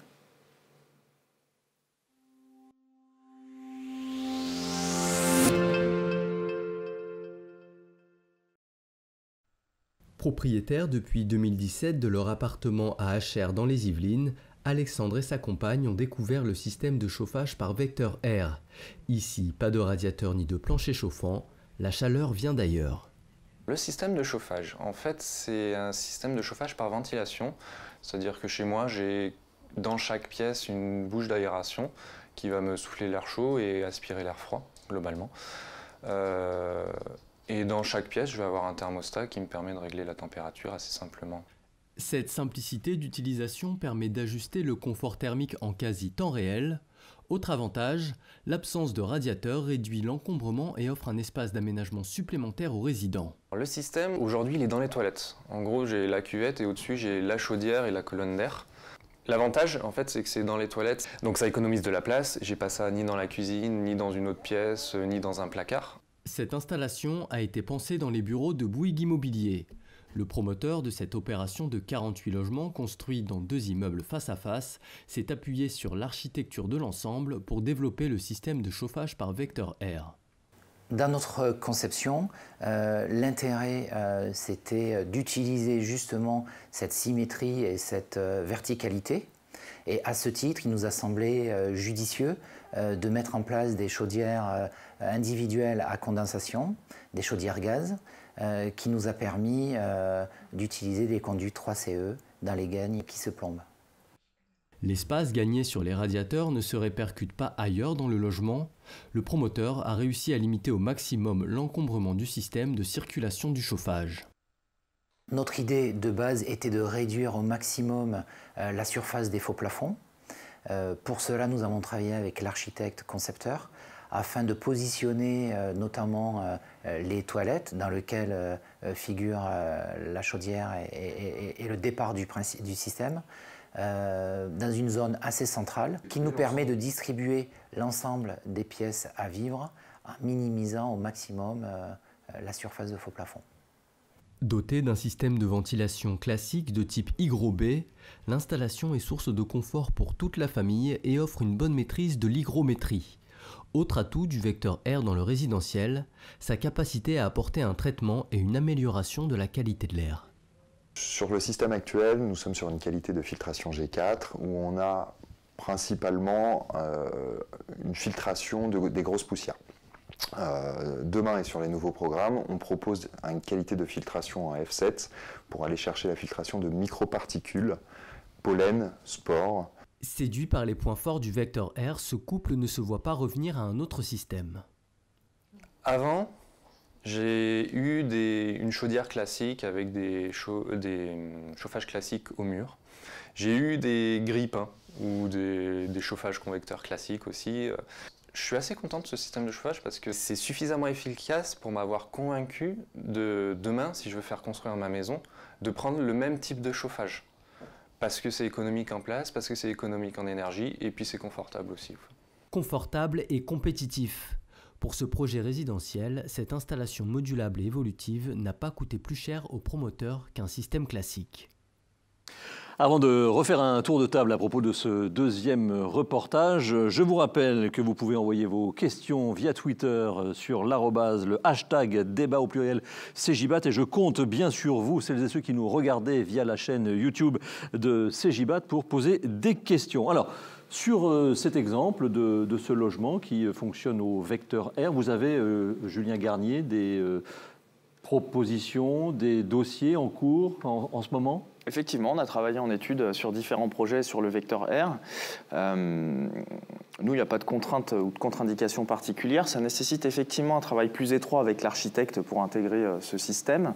Propriétaire depuis 2017 de leur appartement à Achères dans les Yvelines, Alexandre et sa compagne ont découvert le système de chauffage par vecteur air. Ici, pas de radiateur ni de plancher chauffant, la chaleur vient d'ailleurs. Le système de chauffage, en fait, c'est un système de chauffage par ventilation. C'est-à-dire que chez moi, j'ai dans chaque pièce une bouche d'aération qui va me souffler l'air chaud et aspirer l'air froid, globalement. Et dans chaque pièce, je vais avoir un thermostat qui me permet de régler la température assez simplement. Cette simplicité d'utilisation permet d'ajuster le confort thermique en quasi temps réel. Autre avantage, l'absence de radiateur réduit l'encombrement et offre un espace d'aménagement supplémentaire aux résidents. Le système, aujourd'hui, il est dans les toilettes. En gros, j'ai la cuvette et au-dessus, j'ai la chaudière et la colonne d'air. L'avantage, en fait, c'est que c'est dans les toilettes, donc ça économise de la place. J'ai pas ça ni dans la cuisine, ni dans une autre pièce, ni dans un placard. Cette installation a été pensée dans les bureaux de Bouygues Immobilier. Le promoteur de cette opération de 48 logements construits dans 2 immeubles face à face s'est appuyé sur l'architecture de l'ensemble pour développer le système de chauffage par vecteur air. Dans notre conception, l'intérêt c'était d'utiliser justement cette symétrie et cette verticalité. Et à ce titre, il nous a semblé judicieux de mettre en place des chaudières individuelles à condensation, des chaudières gaz, qui nous a permis d'utiliser des conduits 3CE dans les gaines qui se plombent. L'espace gagné sur les radiateurs ne se répercute pas ailleurs dans le logement. Le promoteur a réussi à limiter au maximum l'encombrement du système de circulation du chauffage. Notre idée de base était de réduire au maximum la surface des faux plafonds. Pour cela, nous avons travaillé avec l'architecte concepteur afin de positionner notamment les toilettes dans lesquelles figure la chaudière et le départ du système, dans une zone assez centrale qui nous permet de distribuer l'ensemble des pièces à vivre en minimisant au maximum la surface de faux plafond. Dotée d'un système de ventilation classique de type hygrobée, l'installation est source de confort pour toute la famille et offre une bonne maîtrise de l'hygrométrie. Autre atout du vecteur air dans le résidentiel, sa capacité à apporter un traitement et une amélioration de la qualité de l'air. Sur le système actuel, nous sommes sur une qualité de filtration G4 où on a principalement une filtration des grosses poussières. Demain et sur les nouveaux programmes, on propose une qualité de filtration en F7 pour aller chercher la filtration de microparticules, pollen, spores. Séduit par les points forts du vecteur air, ce couple ne se voit pas revenir à un autre système. Avant, j'ai eu une chaudière classique avec des chauffages classiques au mur. J'ai eu des grilles peints ou des chauffages convecteurs classiques aussi. Je suis assez content de ce système de chauffage parce que c'est suffisamment efficace pour m'avoir convaincu de demain, si je veux faire construire ma maison, de prendre le même type de chauffage. Parce que c'est économique en place, parce que c'est économique en énergie et puis c'est confortable aussi. Confortable et compétitif. Pour ce projet résidentiel, cette installation modulable et évolutive n'a pas coûté plus cher aux promoteurs qu'un système classique. Avant de refaire un tour de table à propos de ce deuxième reportage, je vous rappelle que vous pouvez envoyer vos questions via Twitter sur le hashtag débat au pluriel CJBAT et je compte bien sur vous, celles et ceux qui nous regardez via la chaîne YouTube de CJBAT pour poser des questions. Alors, sur cet exemple de ce logement qui fonctionne au vecteur air, vous avez, Julien Garnier, des propositions, des dossiers en cours en ce moment ? Effectivement, on a travaillé en études sur différents projets sur le vecteur air. Nous, il n'y a pas de contrainte ou de contre-indication particulière. Ça nécessite effectivement un travail plus étroit avec l'architecte pour intégrer ce système.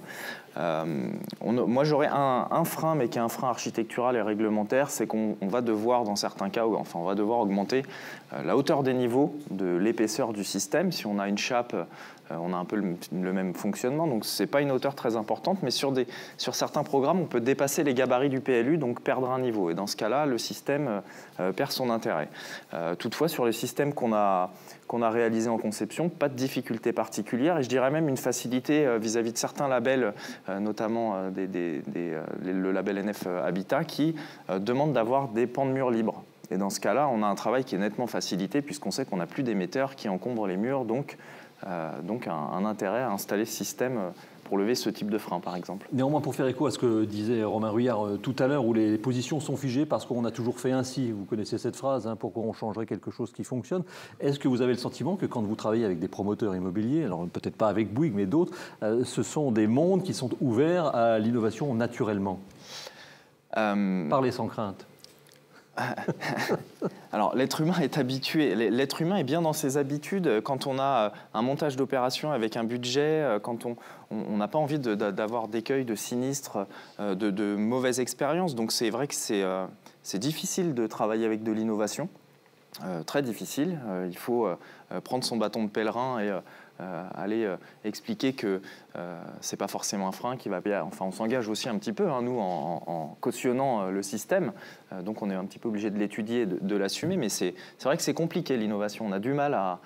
Moi, j'aurais un frein, mais qui est un frein architectural et réglementaire, c'est qu'on va devoir, dans certains cas, on va devoir augmenter la hauteur des niveaux de l'épaisseur du système. Si on a une chape, on a un peu le même fonctionnement, donc ce n'est pas une hauteur très importante, mais sur certains programmes, on peut dépasser les gabarits du PLU, donc perdre un niveau. Et dans ce cas-là, le système perd son intérêt. Toutefois, sur les systèmes qu'on a réalisés en conception, pas de difficulté particulière, et je dirais même une facilité vis-à-vis de certains labels, notamment le label NF Habitat, qui demande d'avoir des pans de murs libres. Et dans ce cas-là, on a un travail qui est nettement facilité, puisqu'on sait qu'on n'a plus d'émetteurs qui encombrent les murs, donc donc un intérêt à installer ce système pour lever ce type de frein, par exemple. Néanmoins, pour faire écho à ce que disait Romain Ruyard tout à l'heure, où les positions sont figées parce qu'on a toujours fait ainsi, vous connaissez cette phrase, hein, pourquoi on changerait quelque chose qui fonctionne. Est-ce que vous avez le sentiment que quand vous travaillez avec des promoteurs immobiliers, alors peut-être pas avec Bouygues, mais d'autres, ce sont des mondes qui sont ouverts à l'innovation naturellement, parler sans crainte? Alors, l'être humain est habitué, l'être humain est bien dans ses habitudes. Quand on a un montage d'opération avec un budget, quand on n'a pas envie d'avoir d'écueils, de sinistres, de mauvaises expériences. Donc, c'est vrai que c'est difficile de travailler avec de l'innovation, très difficile. Il faut prendre son bâton de pèlerin et aller expliquer que c'est pas forcément un frein qui va bien. Enfin, on s'engage aussi un petit peu, hein, nous, en cautionnant le système. Donc, on est un petit peu obligé de l'étudier, de l'assumer. Mais c'est vrai que c'est compliqué, l'innovation. On a du mal à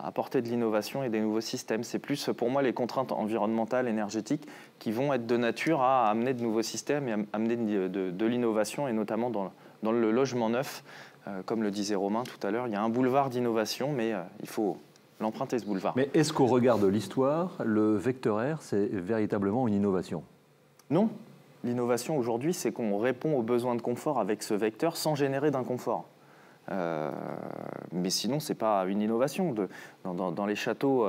apporter de l'innovation et des nouveaux systèmes. C'est plus, pour moi, les contraintes environnementales, énergétiques, qui vont être de nature à amener de nouveaux systèmes et à amener de l'innovation, et notamment dans le logement neuf. Comme le disait Romain tout à l'heure, il y a un boulevard d'innovation, mais il faut l'emprunter, ce boulevard. Mais est-ce qu'au regard de l'histoire, le vecteur R, c'est véritablement une innovation? Non. L'innovation aujourd'hui, c'est qu'on répond aux besoins de confort avec ce vecteur sans générer d'inconfort. Mais sinon, ce n'est pas une innovation. Dans les châteaux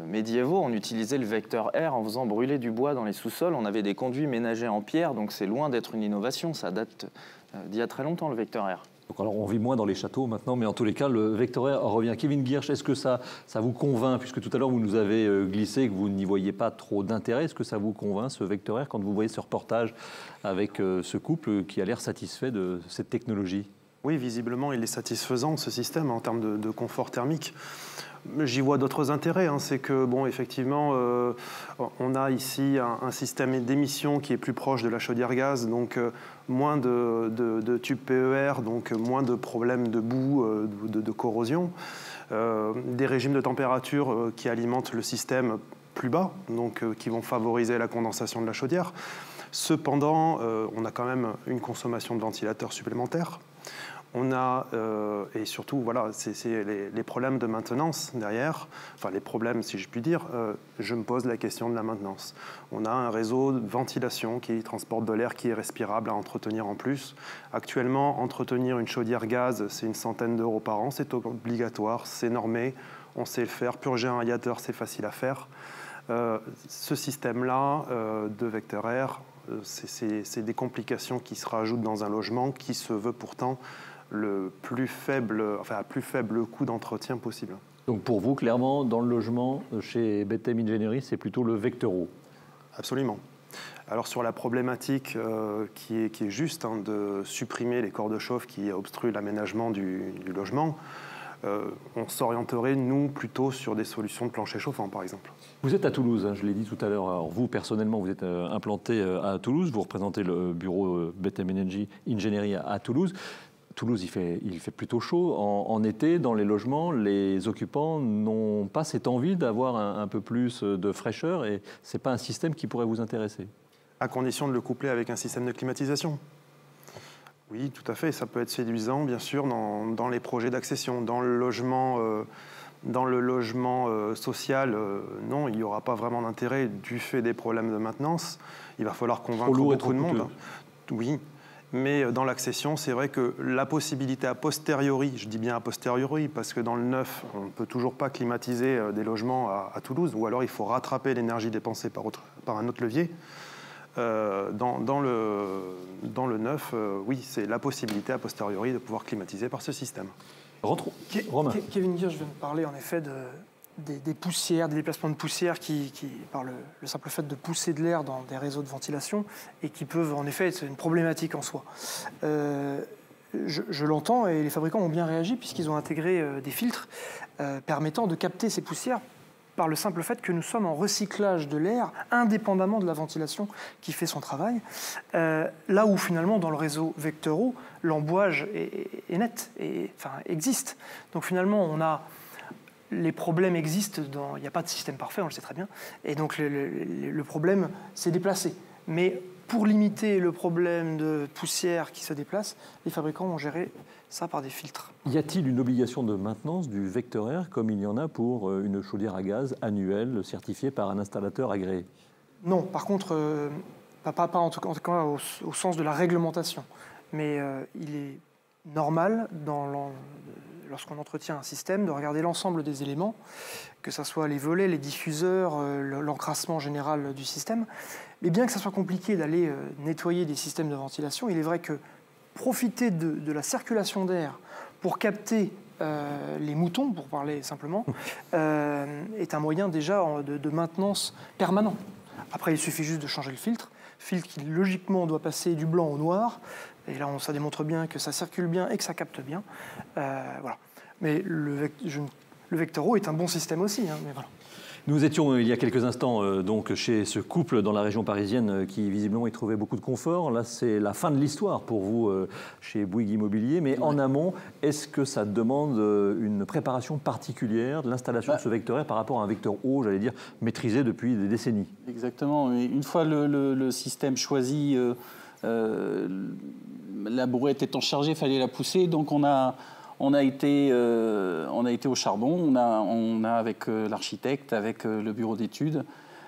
médiévaux, on utilisait le vecteur R en faisant brûler du bois dans les sous-sols. On avait des conduits ménagers en pierre, donc c'est loin d'être une innovation. Ça date d'il y a très longtemps, le vecteur R. Donc alors on vit moins dans les châteaux maintenant, mais en tous les cas, le vecteur R revient. Kevin Guierch, est-ce que ça vous convainc, puisque tout à l'heure vous nous avez glissé que vous n'y voyez pas trop d'intérêt, est-ce que ça vous convainc, ce vecteur R, quand vous voyez ce reportage avec ce couple qui a l'air satisfait de cette technologie? Oui, visiblement, il est satisfaisant, ce système, en termes de confort thermique. J'y vois d'autres intérêts. Hein. C'est que, bon, effectivement, on a ici un système d'émission qui est plus proche de la chaudière gaz, donc moins de tubes PER, donc moins de problèmes de boue, de corrosion. Des régimes de température qui alimentent le système plus bas, donc qui vont favoriser la condensation de la chaudière. Cependant, on a quand même une consommation de ventilateurs supplémentaires. On a, et surtout, voilà, c'est les problèmes de maintenance derrière, enfin les problèmes, si je puis dire, je me pose la question de la maintenance. On a un réseau de ventilation qui transporte de l'air qui est respirable à entretenir en plus. Actuellement, entretenir une chaudière gaz, c'est une centaine d'euros par an, c'est obligatoire, c'est normé, on sait le faire. Purger un radiateur, c'est facile à faire. Ce système-là de vecteur R, c'est des complications qui se rajoutent dans un logement qui se veut pourtant le plus faible, enfin à plus faible coût d'entretien possible. Donc pour vous, clairement, dans le logement, chez Bethème Ingénierie, c'est plutôt le vecteur O? Absolument. Alors sur la problématique qui est juste, hein, de supprimer les corps de chauffe qui obstruent l'aménagement du logement, on s'orienterait, nous, plutôt sur des solutions de plancher chauffant, par exemple. Vous êtes à Toulouse, hein, je l'ai dit tout à l'heure. Alors vous, personnellement, vous êtes implanté à Toulouse. Vous représentez le bureau Bethème Ingénierie à Toulouse. Toulouse, il fait plutôt chaud. En été, dans les logements, les occupants n'ont pas cette envie d'avoir un peu plus de fraîcheur, et ce n'est pas un système qui pourrait vous intéresser? À condition de le coupler avec un système de climatisation. Oui, tout à fait. Ça peut être séduisant, bien sûr, dans les projets d'accession. Dans le logement, social, non, il n'y aura pas vraiment d'intérêt du fait des problèmes de maintenance. Il va falloir convaincre beaucoup de monde. Oui. Mais dans l'accession, c'est vrai que la possibilité a posteriori, je dis bien a posteriori, parce que dans le neuf, on ne peut toujours pas climatiser des logements à Toulouse, ou alors il faut rattraper l'énergie dépensée par un autre levier. Dans le neuf, oui, c'est la possibilité a posteriori de pouvoir climatiser par ce système. Romain. Kevin Guierch vient de parler en effet des poussières, des déplacements de poussière qui par le simple fait de pousser de l'air dans des réseaux de ventilation, et qui peuvent en effet être une problématique en soi. Je l'entends, et les fabricants ont bien réagi puisqu'ils ont intégré des filtres permettant de capter ces poussières par le simple fait que nous sommes en recyclage de l'air indépendamment de la ventilation qui fait son travail. Là où finalement dans le réseau vecteur O, l'embouage est net, existe. Donc finalement les problèmes existent, il n'y a pas de système parfait, on le sait très bien, et donc le problème s'est déplacé. Mais pour limiter le problème de poussière qui se déplace, les fabricants ont géré ça par des filtres. Y a-t-il une obligation de maintenance du vecteur air comme il y en a pour une chaudière à gaz annuelle certifiée par un installateur agréé? Non, par contre, pas en tout cas au sens de la réglementation. Mais il est normal, lorsqu'on entretient un système, de regarder l'ensemble des éléments, que ce soit les volets, les diffuseurs, l'encrassement général du système. Mais bien que ça soit compliqué d'aller nettoyer des systèmes de ventilation, il est vrai que profiter de la circulation d'air pour capter les moutons, pour parler simplement, est un moyen déjà de maintenance permanent. Après, il suffit juste de changer le filtre qui logiquement doit passer du blanc au noir. Et là, ça démontre bien que ça circule bien et que ça capte bien. Voilà. Mais le vecteur eau est un bon système aussi. Hein, mais voilà. Nous étions il y a quelques instants donc chez ce couple dans la région parisienne qui visiblement y trouvait beaucoup de confort. Là, c'est la fin de l'histoire pour vous chez Bouygues Immobilier. Mais en amont, est-ce que ça demande une préparation particulière de l'installation de ce vecteur air par rapport à un vecteur eau, j'allais dire, maîtrisé depuis des décennies? Exactement. Une fois le système choisi, la brouette étant chargée, il fallait la pousser. Donc on a été au charbon, on a avec l'architecte, avec le bureau d'études,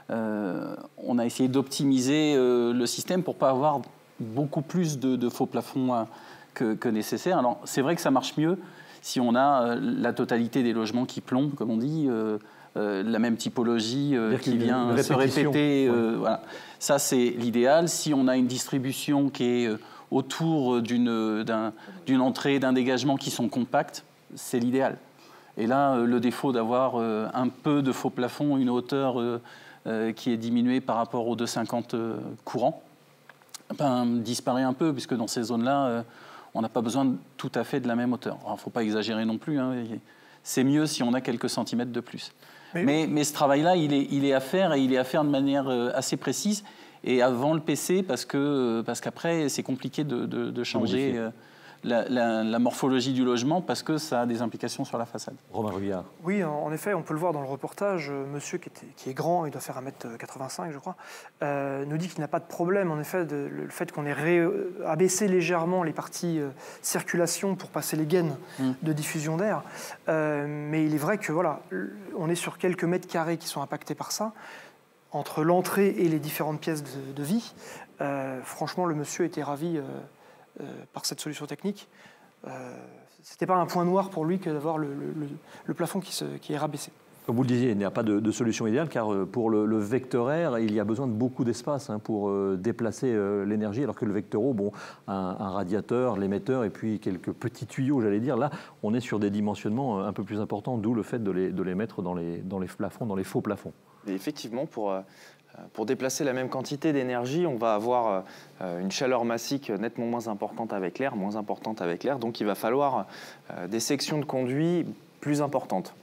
on a essayé d'optimiser le système pour ne pas avoir beaucoup plus de faux plafonds que nécessaire. Alors c'est vrai que ça marche mieux si on a la totalité des logements qui plombent, comme on dit, la même typologie qui vient se répéter. Voilà. Ça c'est l'idéal. Si on a une distribution qui est autour d'une entrée, d'un dégagement qui sont compacts, c'est l'idéal. Et là, le défaut d'avoir un peu de faux plafond, une hauteur qui est diminuée par rapport aux 2,50 courants, disparaît un peu, puisque dans ces zones-là, on n'a pas besoin tout à fait de la même hauteur. Il ne faut pas exagérer non plus, hein, c'est mieux si on a quelques centimètres de plus. Mais ce travail-là, il est à faire, et il est à faire de manière assez précise, et avant le PC, parce qu'après, c'est compliqué de changer la morphologie du logement, parce que ça a des implications sur la façade. Romain Ruggiard. Oui, en effet, on peut le voir dans le reportage. Monsieur, qui est grand, il doit faire 1m85, je crois, nous dit qu'il n'a pas de problème, en effet, le fait qu'on ait abaissé légèrement les parties circulation pour passer les gaines de diffusion d'air. Mais il est vrai que, voilà, on est sur quelques mètres carrés qui sont impactés par ça. Entre l'entrée et les différentes pièces de vie, franchement, le monsieur était ravi par cette solution technique. C'était pas un point noir pour lui que d'avoir le plafond qui est rabaissé. Comme vous le disiez, il n'y a pas de solution idéale, car pour le vecteur air, il y a besoin de beaucoup d'espace pour déplacer l'énergie, alors que le vecteur eau, un radiateur, l'émetteur et puis quelques petits tuyaux, j'allais dire, là, on est sur des dimensionnements un peu plus importants, d'où le fait de les mettre dans les plafonds, dans les faux plafonds. Et effectivement, pour déplacer la même quantité d'énergie, on va avoir une chaleur massique nettement moins importante avec l'air, donc il va falloir des sections de conduits plus importantes.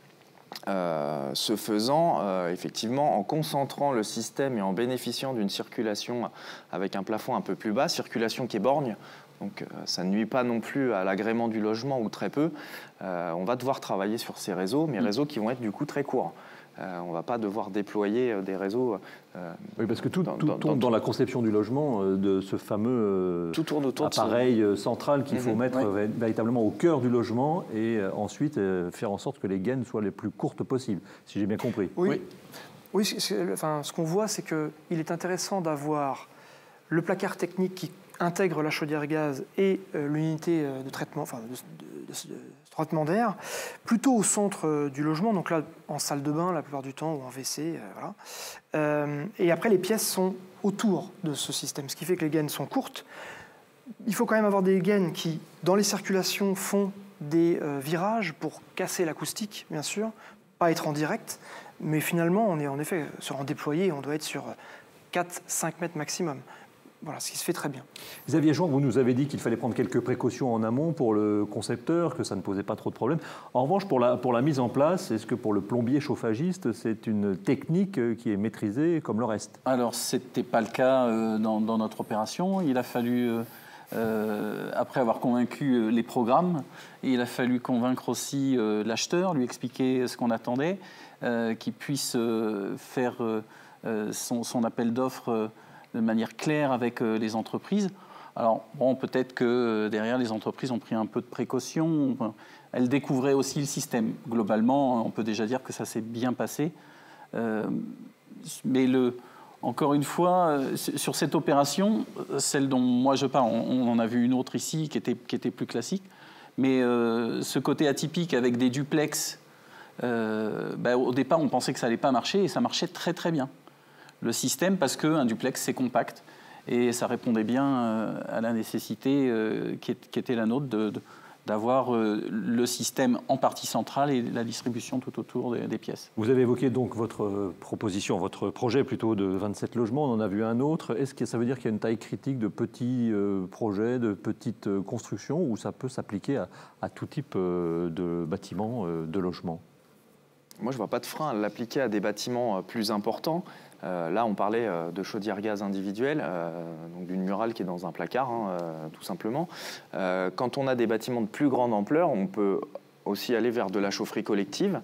Ce faisant, effectivement, en concentrant le système et en bénéficiant d'une circulation avec un plafond un peu plus bas, circulation qui est borgne, donc ça ne nuit pas non plus à l'agrément du logement ou très peu, on va devoir travailler sur ces réseaux, mais réseaux qui vont être du coup très courts. On ne va pas devoir déployer des réseaux. Oui, parce que tout tourne dans la conception du logement, de ce fameux appareil central qu'il faut mettre véritablement au cœur du logement et ensuite faire en sorte que les gaines soient les plus courtes possibles, si j'ai bien compris. Oui, ce qu'on voit, c'est qu'il est intéressant d'avoir le placard technique qui intègre la chaudière gaz et l'unité de traitement, traitement d'air, plutôt au centre du logement, donc là en salle de bain la plupart du temps ou en WC, voilà. Et après les pièces sont autour de ce système, ce qui fait que les gaines sont courtes. Il faut quand même avoir des gaines qui, dans les circulations, font des virages pour casser l'acoustique, bien sûr, pas être en direct, mais finalement on est en effet sur un déployé, on doit être sur 4-5 mètres maximum. Voilà, ce qui se fait très bien. Xavier Jouan, vous nous avez dit qu'il fallait prendre quelques précautions en amont pour le concepteur, que ça ne posait pas trop de problèmes. En revanche, pour la mise en place, est-ce que pour le plombier chauffagiste, c'est une technique qui est maîtrisée comme le reste? Alors, ce n'était pas le cas dans notre opération. Il a fallu, après avoir convaincu les programmes, il a fallu convaincre aussi l'acheteur, lui expliquer ce qu'on attendait, qu'il puisse faire son appel d'offres de manière claire avec les entreprises. Alors, bon, peut-être que derrière, les entreprises ont pris un peu de précaution. Elles découvraient aussi le système. Globalement, on peut déjà dire que ça s'est bien passé. Mais encore une fois, sur cette opération, celle dont moi je parle, on en a vu une autre ici qui était plus classique. Mais ce côté atypique avec des duplex, au départ, on pensait que ça n'allait pas marcher et ça marchait très très bien. Le système, parce qu'un duplex, c'est compact. Et ça répondait bien à la nécessité qui était la nôtre d'avoir le système en partie centrale et la distribution tout autour des pièces. Vous avez évoqué donc votre proposition, votre projet plutôt de 27 logements, on en a vu un autre. Est-ce que ça veut dire qu'il y a une taille critique de petits projets, de petites constructions, ou ça peut s'appliquer à tout type de bâtiments, de logements? Moi, je ne vois pas de frein à l'appliquer à des bâtiments plus importants. Là, on parlait de chaudière gaz individuelle, donc d'une murale qui est dans un placard, tout simplement. Quand on a des bâtiments de plus grande ampleur, on peut aussi aller vers de la chaufferie collective.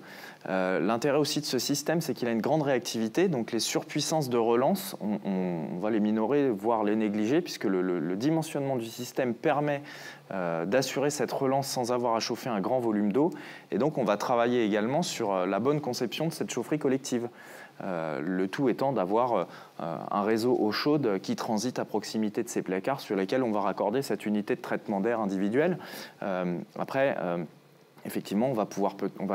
L'intérêt aussi de ce système, c'est qu'il a une grande réactivité, donc les surpuissances de relance, on va les minorer, voire les négliger, puisque le dimensionnement du système permet d'assurer cette relance sans avoir à chauffer un grand volume d'eau. Et donc, on va travailler également sur la bonne conception de cette chaufferie collective. Le tout étant d'avoir un réseau eau chaude qui transite à proximité de ces placards sur lesquels on va raccorder cette unité de traitement d'air individuelle. Après, effectivement, on va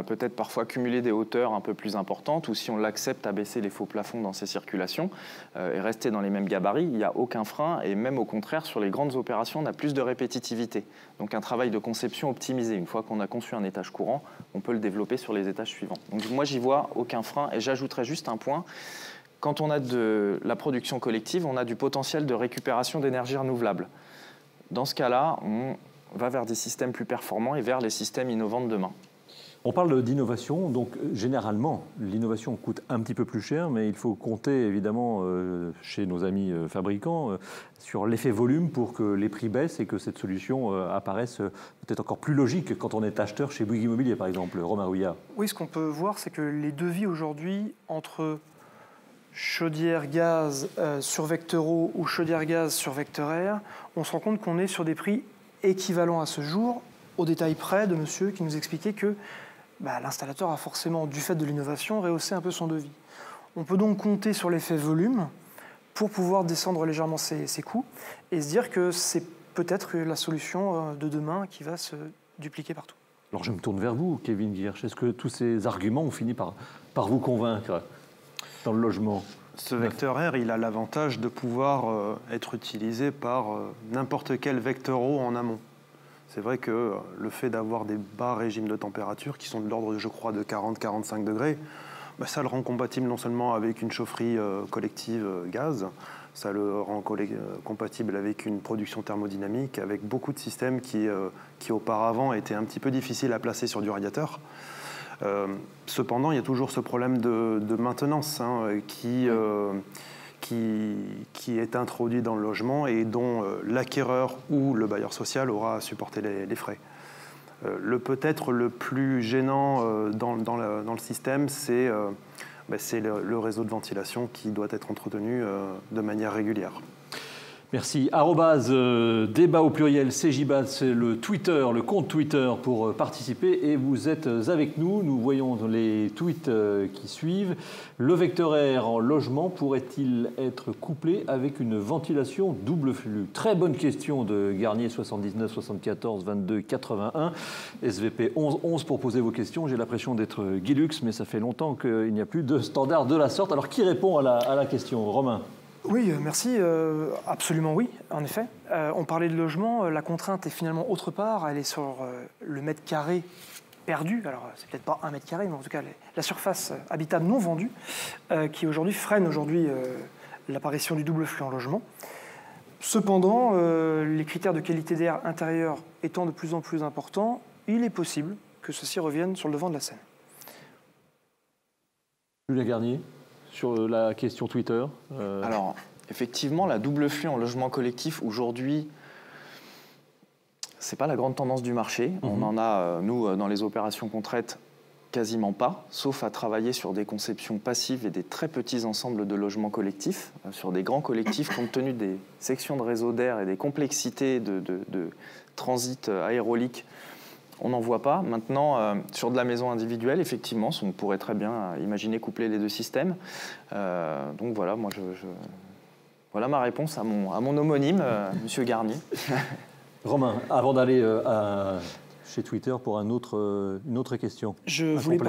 peut-être parfois cumuler des hauteurs un peu plus importantes, ou si on l'accepte, abaisser les faux plafonds dans ces circulations et rester dans les mêmes gabarits, il n'y a aucun frein, et même au contraire, sur les grandes opérations, on a plus de répétitivité. Donc un travail de conception optimisé. Une fois qu'on a conçu un étage courant, on peut le développer sur les étages suivants. Donc moi, j'y vois aucun frein, et j'ajouterais juste un point. Quand on a de la production collective, on a du potentiel de récupération d'énergie renouvelable. Dans ce cas-là, on va vers des systèmes plus performants et vers les systèmes innovants de demain. On parle d'innovation, donc généralement, l'innovation coûte un petit peu plus cher, mais il faut compter évidemment chez nos amis fabricants sur l'effet volume pour que les prix baissent et que cette solution apparaisse peut-être encore plus logique quand on est acheteur chez Bouygues Immobilier, par exemple. Romain Rouillard. Oui, ce qu'on peut voir, c'est que les devis aujourd'hui entre chaudière gaz sur vecteur eau ou chaudière gaz sur vecteur air, on se rend compte qu'on est sur des prix équivalent à ce jour, au détail près de monsieur qui nous expliquait que l'installateur a forcément, du fait de l'innovation, rehaussé un peu son devis. On peut donc compter sur l'effet volume pour pouvoir descendre légèrement ses coûts et se dire que c'est peut-être la solution de demain qui va se dupliquer partout. Alors je me tourne vers vous, Kevin Guierch. Est-ce que tous ces arguments ont fini par vous convaincre dans le logement ? Ce vecteur R, il a l'avantage de pouvoir être utilisé par n'importe quel vecteur eau en amont. C'est vrai que le fait d'avoir des bas régimes de température, qui sont de l'ordre, je crois, de 40-45 degrés, ça le rend compatible non seulement avec une chaufferie collective gaz, ça le rend compatible avec une production thermodynamique, avec beaucoup de systèmes qui auparavant étaient un petit peu difficiles à placer sur du radiateur. Cependant, il y a toujours ce problème de maintenance qui est introduit dans le logement et dont l'acquéreur ou le bailleur social aura à supporter les frais. Peut-être le plus gênant dans le système, c'est le réseau de ventilation qui doit être entretenu de manière régulière. Merci. @débat au pluriel CJBAT, c'est le compte Twitter pour participer et vous êtes avec nous. Nous voyons les tweets qui suivent. Le vecteur R en logement pourrait-il être couplé avec une ventilation double flux? Très bonne question de Garnier 79 74 22 81. SVP 11 11 pour poser vos questions. J'ai l'impression d'être Guy Lux, mais ça fait longtemps qu'il n'y a plus de standard de la sorte. Alors qui répond à la question? Romain? Oui, merci. Absolument oui, en effet. On parlait de logement, la contrainte est finalement autre part. Elle est sur le mètre carré perdu. Alors, c'est peut-être pas 1 mètre carré, mais en tout cas, la surface habitable non vendue, qui freine l'apparition du double flux en logement. Cependant, les critères de qualité d'air intérieur étant de plus en plus importants, il est possible que ceci revienne sur le devant de la scène. Julien Garnier, sur la question Twitter. Alors, effectivement, la double flux en logement collectif, aujourd'hui, ce n'est pas la grande tendance du marché. On en a, nous, dans les opérations qu'on traite, quasiment pas, sauf à travailler sur des conceptions passives et des très petits ensembles de logements collectifs. Sur des grands collectifs, compte tenu des sections de réseau d'air et des complexités de transit aérolique, on n'en voit pas. Maintenant, sur de la maison individuelle, effectivement, on pourrait très bien imaginer coupler les deux systèmes. Donc voilà, moi, voilà ma réponse à mon homonyme, Monsieur Garnier. Romain, avant d'aller chez Twitter pour une autre question. Je voulais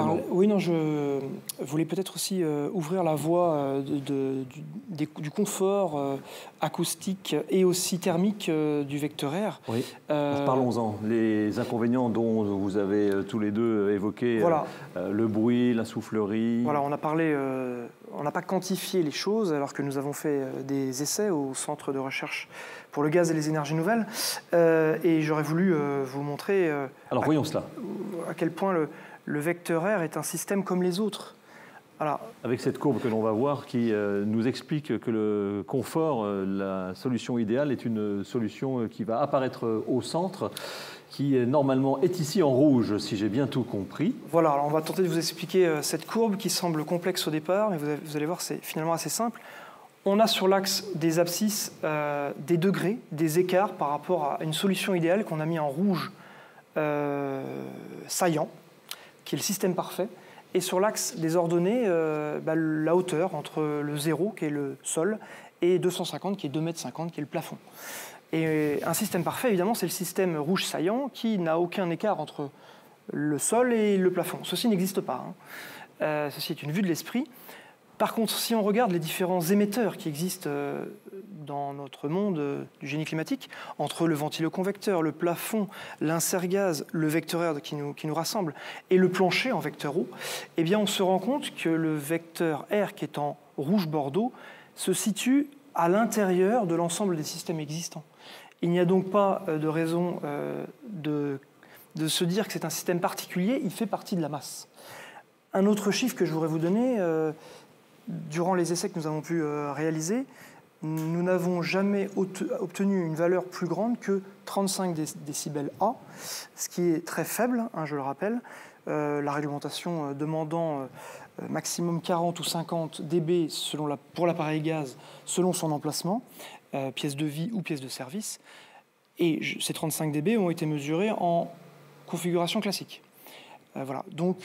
peut-être aussi ouvrir la voie du confort acoustique et aussi thermique du vecteur Air. Oui, parlons-en. Les inconvénients dont vous avez tous les deux évoqué, voilà. Le bruit, la soufflerie. Voilà, on a parlé, on n'a pas quantifié les choses alors que nous avons fait des essais au Centre de recherche pour le gaz et les énergies nouvelles. Et j'aurais voulu vous montrer alors voyons cela. À quel point le vecteur Air est un système comme les autres. Voilà. Avec cette courbe que l'on va voir qui nous explique que le confort, la solution idéale, est une solution qui va apparaître au centre, qui normalement est ici en rouge, si j'ai bien tout compris. Voilà, alors on va tenter de vous expliquer cette courbe qui semble complexe au départ, mais vous allez voir, c'est finalement assez simple. On a sur l'axe des abscisses des degrés, des écarts par rapport à une solution idéale qu'on a mis en rouge saillant, qui est le système parfait. Et sur l'axe des ordonnées, la hauteur entre le 0, qui est le sol, et 250, qui est 2,50 m, qui est le plafond. Et un système parfait, évidemment, c'est le système rouge saillant qui n'a aucun écart entre le sol et le plafond. Ceci n'existe pas. Ceci est une vue de l'esprit. Par contre, si on regarde les différents émetteurs qui existent dans notre monde du génie climatique, entre le ventiloconvecteur, le plafond, l'insert gaz, le vecteur air qui nous rassemble, et le plancher en vecteur eau, eh bien on se rend compte que le vecteur air qui est en rouge bordeaux se situe à l'intérieur de l'ensemble des systèmes existants. Il n'y a donc pas de raison de se dire que c'est un système particulier, il fait partie de la masse. Un autre chiffre que je voudrais vous donner, durant les essais que nous avons pu réaliser, nous n'avons jamais obtenu une valeur plus grande que 35 décibels A, ce qui est très faible, je le rappelle. La réglementation demandant maximum 40 ou 50 dB pour l'appareil gaz selon son emplacement, pièce de vie ou pièce de service. Et ces 35 dB ont été mesurés en configuration classique. Voilà. Donc,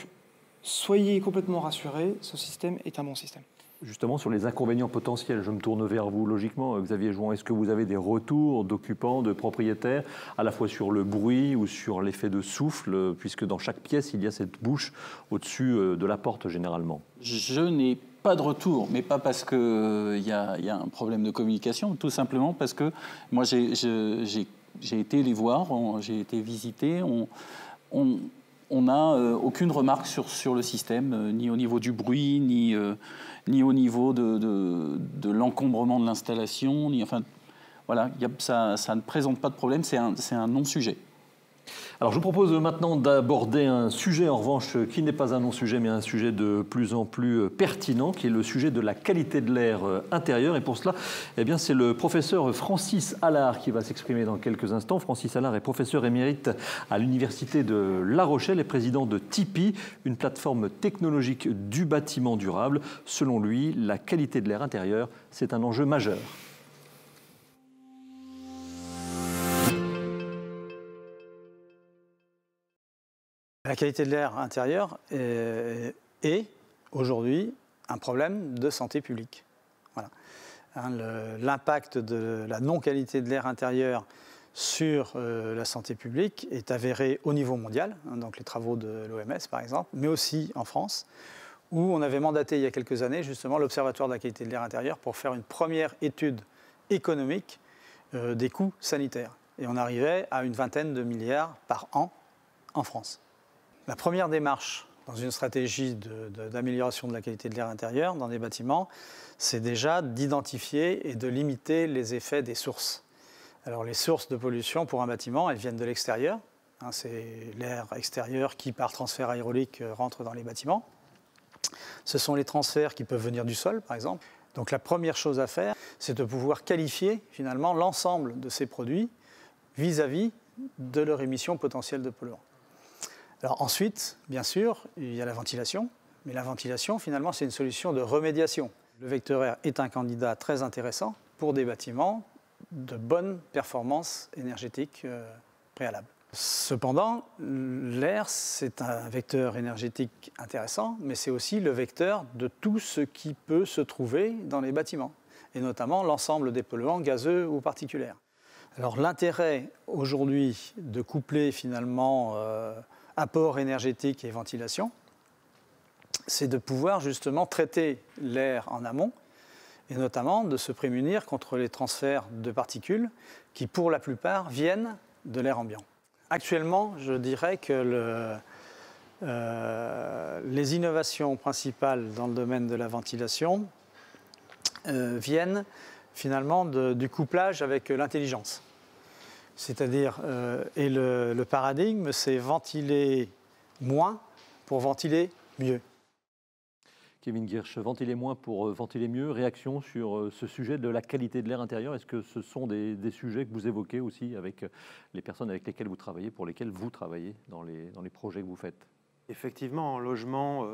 soyez complètement rassurés, ce système est un bon système. Justement, sur les inconvénients potentiels, je me tourne vers vous logiquement, Xavier Jouan. Est-ce que vous avez des retours d'occupants, de propriétaires, à la fois sur le bruit ou sur l'effet de souffle, puisque dans chaque pièce, il y a cette bouche au-dessus de la porte généralement? Je n'ai pas de retour, mais pas parce qu'il y a un problème de communication, tout simplement parce que moi, j'ai été les voir, j'ai été visiter, on n'a aucune remarque sur le système, ni au niveau du bruit, ni au niveau de l'encombrement de l'installation. Enfin, voilà, ça ne présente pas de problème, c'est un non-sujet. Alors je vous propose maintenant d'aborder un sujet en revanche qui n'est pas un non-sujet mais un sujet de plus en plus pertinent, qui est le sujet de la qualité de l'air intérieur. Et pour cela, eh bien, c'est le professeur Francis Allard qui va s'exprimer dans quelques instants. Francis Allard est professeur émérite à l'Université de La Rochelle et président de TIPI, une plateforme technologique du bâtiment durable. Selon lui, la qualité de l'air intérieur, c'est un enjeu majeur. La qualité de l'air intérieur est aujourd'hui un problème de santé publique. Voilà. L'impact de la non-qualité de l'air intérieur sur la santé publique est avéré au niveau mondial, donc les travaux de l'OMS par exemple, mais aussi en France, où on avait mandaté il y a quelques années justement l'Observatoire de la qualité de l'air intérieur pour faire une première étude économique des coûts sanitaires. Et on arrivait à une vingtaine de milliards par an en France. La première démarche dans une stratégie d'amélioration de la qualité de l'air intérieur dans des bâtiments, c'est déjà d'identifier et de limiter les effets des sources. Alors les sources de pollution pour un bâtiment, elles viennent de l'extérieur. C'est l'air extérieur qui, par transfert aérolique, rentre dans les bâtiments. Ce sont les transferts qui peuvent venir du sol, par exemple. Donc la première chose à faire, c'est de pouvoir qualifier finalement l'ensemble de ces produits vis-à-vis de leur émission potentielle de polluants. Alors ensuite, bien sûr, il y a la ventilation, mais la ventilation, finalement, c'est une solution de remédiation. Le vecteur air est un candidat très intéressant pour des bâtiments de bonne performance énergétique préalable. Cependant, l'air, c'est un vecteur énergétique intéressant, mais c'est aussi le vecteur de tout ce qui peut se trouver dans les bâtiments, et notamment l'ensemble des polluants gazeux ou particulaires. Alors l'intérêt aujourd'hui de coupler finalement apport énergétique et ventilation, c'est de pouvoir justement traiter l'air en amont, et notamment de se prémunir contre les transferts de particules qui, pour la plupart, viennent de l'air ambiant. Actuellement, je dirais que les innovations principales dans le domaine de la ventilation viennent finalement du couplage avec l'intelligence. C'est-à-dire, et le paradigme, c'est ventiler moins pour ventiler mieux. Kevin Guirch, ventiler moins pour ventiler mieux. Réaction sur ce sujet de la qualité de l'air intérieur. Est-ce que ce sont des sujets que vous évoquez aussi avec les personnes avec lesquelles vous travaillez, pour lesquelles vous travaillez dans les projets que vous faites? Effectivement, en logement,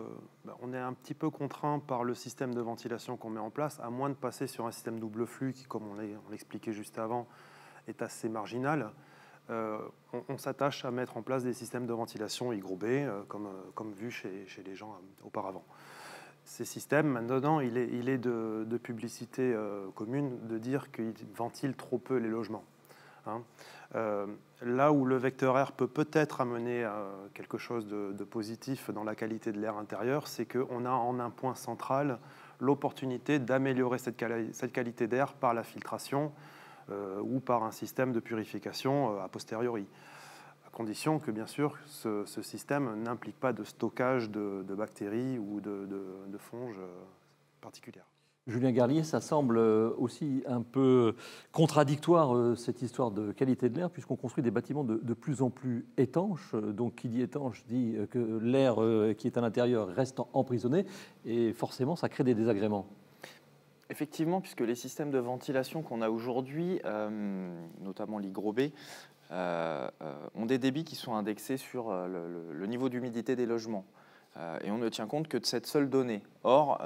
on est un petit peu contraint par le système de ventilation qu'on met en place, à moins de passer sur un système double flux qui, comme on l'expliquait juste avant, est assez marginal. On s'attache à mettre en place des systèmes de ventilation hygrobés, comme vu chez les gens auparavant. Ces systèmes, maintenant, il est de publicité commune de dire qu'ils ventilent trop peu les logements. Là où le vecteur air peut peut-être amener quelque chose de positif dans la qualité de l'air intérieur, c'est qu'on a en un point central l'opportunité d'améliorer cette qualité d'air par la filtration ou par un système de purification a posteriori, à condition que, bien sûr, ce système n'implique pas de stockage de bactéries ou de fonges particulières. Julien Garlier, ça semble aussi un peu contradictoire, cette histoire de qualité de l'air, puisqu'on construit des bâtiments de plus en plus étanches. Donc, qui dit étanche dit que l'air qui est à l'intérieur reste emprisonné, et forcément, ça crée des désagréments. Effectivement, puisque les systèmes de ventilation qu'on a aujourd'hui, notamment l'hygrobé, ont des débits qui sont indexés sur le niveau d'humidité des logements. Et on ne tient compte que de cette seule donnée. Or,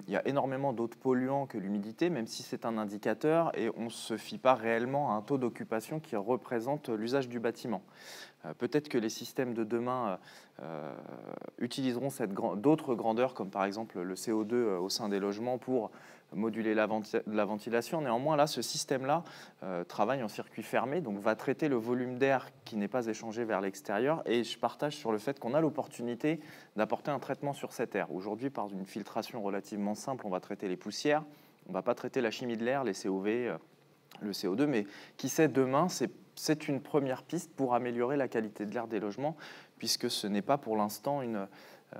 il y a énormément d'autres polluants que l'humidité, même si c'est un indicateur, et on ne se fie pas réellement à un taux d'occupation qui représente l'usage du bâtiment. Peut-être que les systèmes de demain utiliseront d'autres grandeurs, comme par exemple le CO2 au sein des logements, pour moduler la ventilation. Néanmoins, là, ce système-là travaille en circuit fermé, donc va traiter le volume d'air qui n'est pas échangé vers l'extérieur. Et je partage sur le fait qu'on a l'opportunité d'apporter un traitement sur cet air. Aujourd'hui, par une filtration relativement simple, on va traiter les poussières. On ne va pas traiter la chimie de l'air, les COV, le CO2, mais qui sait, demain, c'est une première piste pour améliorer la qualité de l'air des logements, puisque ce n'est pas pour l'instant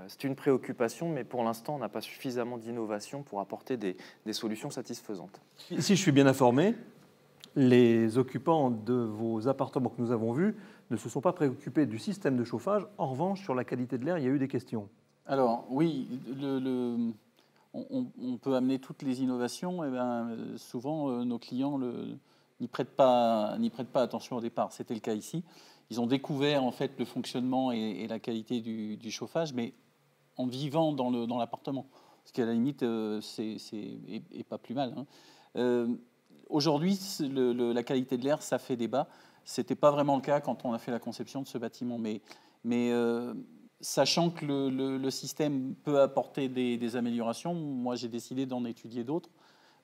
c'est une préoccupation, mais pour l'instant, on n'a pas suffisamment d'innovation pour apporter des solutions satisfaisantes. Si je suis bien informé, les occupants de vos appartements que nous avons vus ne se sont pas préoccupés du système de chauffage. En revanche, sur la qualité de l'air, il y a eu des questions. Alors, oui, on peut amener toutes les innovations. Et souvent, nos clients n'y prêtent pas attention au départ. C'était le cas ici. Ils ont découvert en fait le fonctionnement et la qualité du chauffage, mais en vivant dans l'appartement, ce qui à la limite est pas plus mal. Aujourd'hui, la qualité de l'air, ça fait débat. C'était pas vraiment le cas quand on a fait la conception de ce bâtiment, mais sachant que le système peut apporter des améliorations, moi j'ai décidé d'en étudier d'autres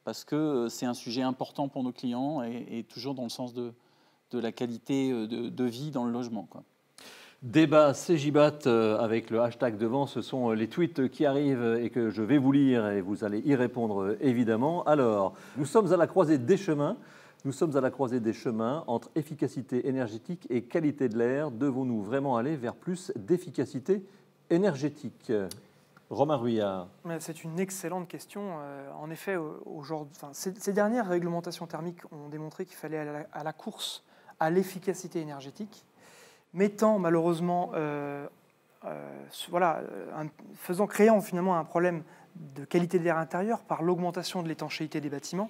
parce que c'est un sujet important pour nos clients et toujours dans le sens de la qualité de vie dans le logement, quoi. Débat CJBAT avec le hashtag devant, ce sont les tweets qui arrivent et que je vais vous lire et vous allez y répondre évidemment. Alors, nous sommes à la croisée des chemins. Nous sommes à la croisée des chemins entre efficacité énergétique et qualité de l'air. Devons-nous vraiment aller vers plus d'efficacité énergétique? Romain Ruillard. C'est une excellente question. En effet, ces dernières réglementations thermiques ont démontré qu'il fallait aller à la course à l'efficacité énergétique, mettant malheureusement, créant finalement un problème de qualité de l'air intérieur par l'augmentation de l'étanchéité des bâtiments.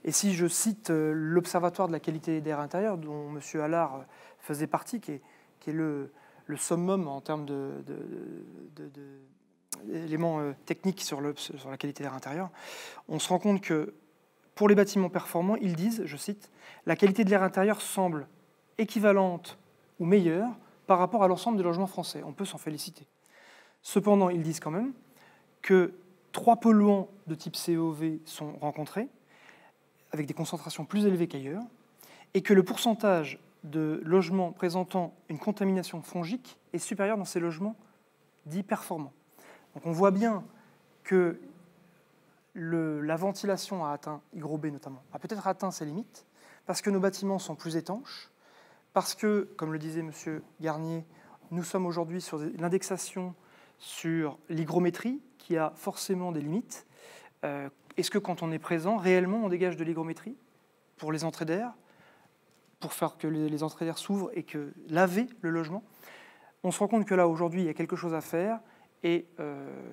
Et si je cite l'Observatoire de la qualité d'air intérieur, dont M. Allard faisait partie, qui est le summum en termes d'éléments techniques sur la qualité de l'air intérieur, on se rend compte que pour les bâtiments performants, ils disent, je cite, « La qualité de l'air intérieur semble équivalente ou meilleure par rapport à l'ensemble des logements français. » On peut s'en féliciter. Cependant, ils disent quand même que 3 polluants de type COV sont rencontrés, avec des concentrations plus élevées qu'ailleurs, et que le pourcentage de logements présentant une contamination fongique est supérieur dans ces logements dits performants. Donc on voit bien que la ventilation a atteint, hygrobé notamment, a peut-être atteint ses limites, parce que nos bâtiments sont plus étanches, parce que, comme le disait M. Garnier, nous sommes aujourd'hui sur l'indexation sur l'hygrométrie, qui a forcément des limites. Est-ce que quand on est présent, réellement, on dégage de l'hygrométrie pour les entrées d'air, pour faire que les entrées d'air s'ouvrent et que laver le logement? On se rend compte que là, aujourd'hui, il y a quelque chose à faire, et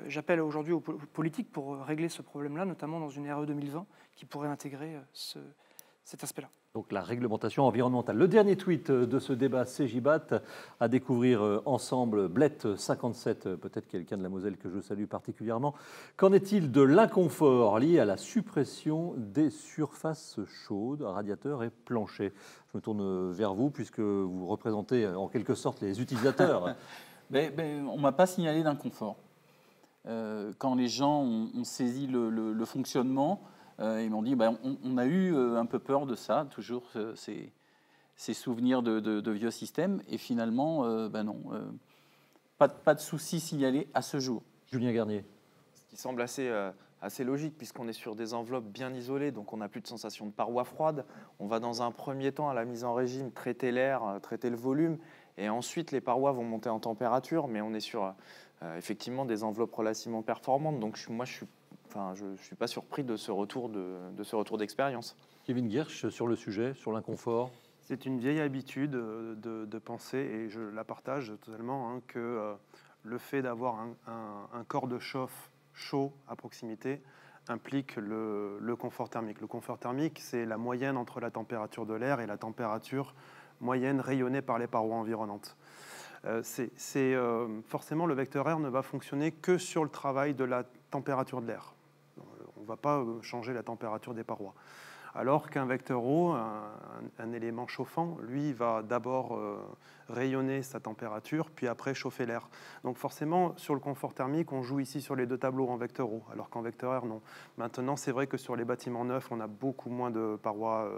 j'appelle aujourd'hui aux politiques pour régler ce problème-là, notamment dans une RE 2020 qui pourrait intégrer cet aspect-là. Donc la réglementation environnementale. Le dernier tweet de ce débat CJBAT à découvrir ensemble. Blette57, peut-être quelqu'un de la Moselle que je salue particulièrement. Qu'en est-il de l'inconfort lié à la suppression des surfaces chaudes, radiateurs et planchers? Je me tourne vers vous puisque vous représentez en quelque sorte les utilisateurs. On ne m'a pas signalé d'inconfort. Quand les gens ont saisi le fonctionnement, ils m'ont dit on a eu un peu peur de ça, toujours ces souvenirs de vieux systèmes, et finalement, non, pas de soucis signalés à ce jour. Julien Garnier. Ce qui semble assez logique, puisqu'on est sur des enveloppes bien isolées, donc on n'a plus de sensation de parois froides. On va dans un premier temps à la mise en régime traiter l'air, traiter le volume, et ensuite les parois vont monter en température, mais on est sur effectivement des enveloppes relativement performantes. Donc je ne suis pas surpris de ce retour d'expérience. Kevin Guierch, sur le sujet, sur l'inconfort. C'est une vieille habitude de penser, et je la partage totalement, que le fait d'avoir un corps de chauffe chaud à proximité implique le confort thermique. Le confort thermique, c'est la moyenne entre la température de l'air et la température moyenne rayonnée par les parois environnantes. Forcément, le vecteur air ne va fonctionner que sur le travail de la température de l'air. On ne va pas changer la température des parois. Alors qu'un vecteur eau, un élément chauffant, lui, va d'abord rayonner sa température, puis après chauffer l'air. Donc forcément, sur le confort thermique, on joue ici sur les deux tableaux en vecteur eau, alors qu'en vecteur air, non. Maintenant, c'est vrai que sur les bâtiments neufs, on a beaucoup moins de parois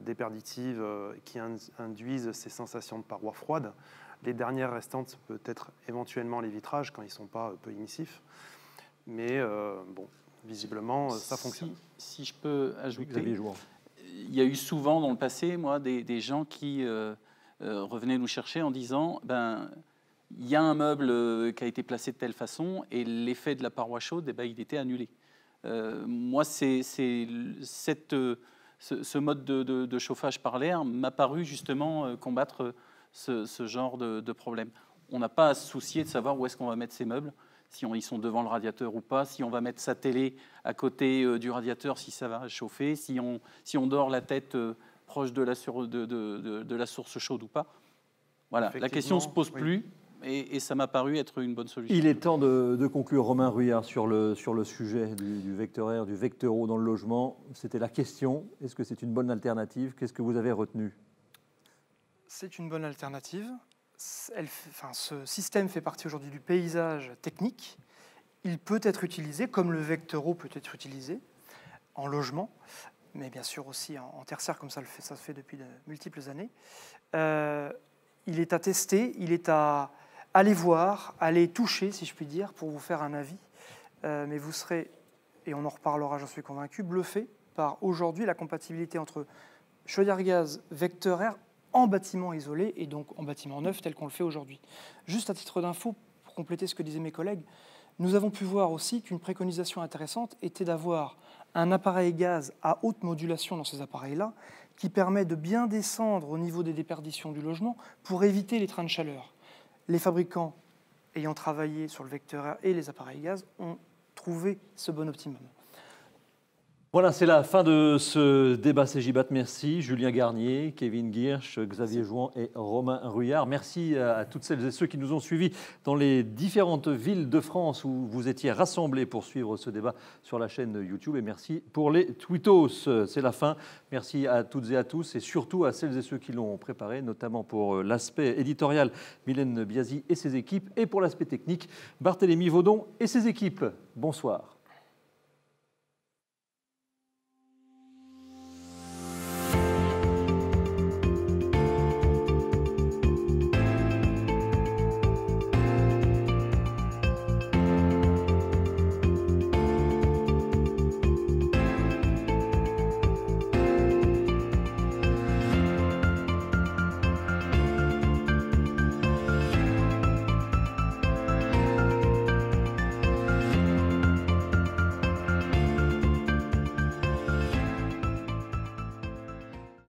déperditives qui induisent ces sensations de parois froides. Les dernières restantes, peut-être éventuellement les vitrages, quand ils ne sont pas peu émissifs. Mais visiblement, ça fonctionne. Si je peux ajouter, il y a eu souvent dans le passé, des gens qui revenaient nous chercher en disant il y a un meuble qui a été placé de telle façon et l'effet de la paroi chaude, il était annulé. Moi, ce mode de chauffage par l'air m'a paru justement combattre ce genre de problème. On n'a pas à se soucier de savoir où est-ce qu'on va mettre ces meubles, si ils sont devant le radiateur ou pas, si on va mettre sa télé à côté du radiateur, si ça va chauffer, si on dort la tête proche de la source chaude ou pas. Voilà, la question ne se pose plus et ça m'a paru être une bonne solution. Il est temps de conclure, Romain Ruillard, sur le sujet du vecteur air, du vecteur eau dans le logement. C'était la question. Est-ce que c'est une bonne alternative? Qu'est-ce que vous avez retenu? C'est une bonne alternative. Ce système fait partie aujourd'hui du paysage technique. Il peut être utilisé, comme le vecteur eau peut être utilisé, en logement, mais bien sûr aussi en tertiaire, comme ça se fait depuis de multiples années. Il est à tester, il est à aller voir, aller toucher, si je puis dire, pour vous faire un avis. Mais vous serez, et on en reparlera, j'en suis convaincu, bluffé par aujourd'hui la compatibilité entre chaudière gaz, vecteur air, en bâtiment isolé et donc en bâtiment neuf tel qu'on le fait aujourd'hui. Juste à titre d'info, pour compléter ce que disaient mes collègues, nous avons pu voir aussi qu'une préconisation intéressante était d'avoir un appareil gaz à haute modulation dans ces appareils-là qui permet de bien descendre au niveau des déperditions du logement pour éviter les trains de chaleur. Les fabricants ayant travaillé sur le vecteur air et les appareils gaz ont trouvé ce bon optimum. Voilà, c'est la fin de ce débat CJBAT. Merci Julien Garnier, Kevin Guirsch, Xavier Jouan et Romain Ruyard. Merci à toutes celles et ceux qui nous ont suivis dans les différentes villes de France où vous étiez rassemblés pour suivre ce débat sur la chaîne YouTube. Et merci pour les tweetos. C'est la fin. Merci à toutes et à tous et surtout à celles et ceux qui l'ont préparé, notamment pour l'aspect éditorial, Mylène Biasi et ses équipes, et pour l'aspect technique, Barthélémy Vaudon et ses équipes. Bonsoir.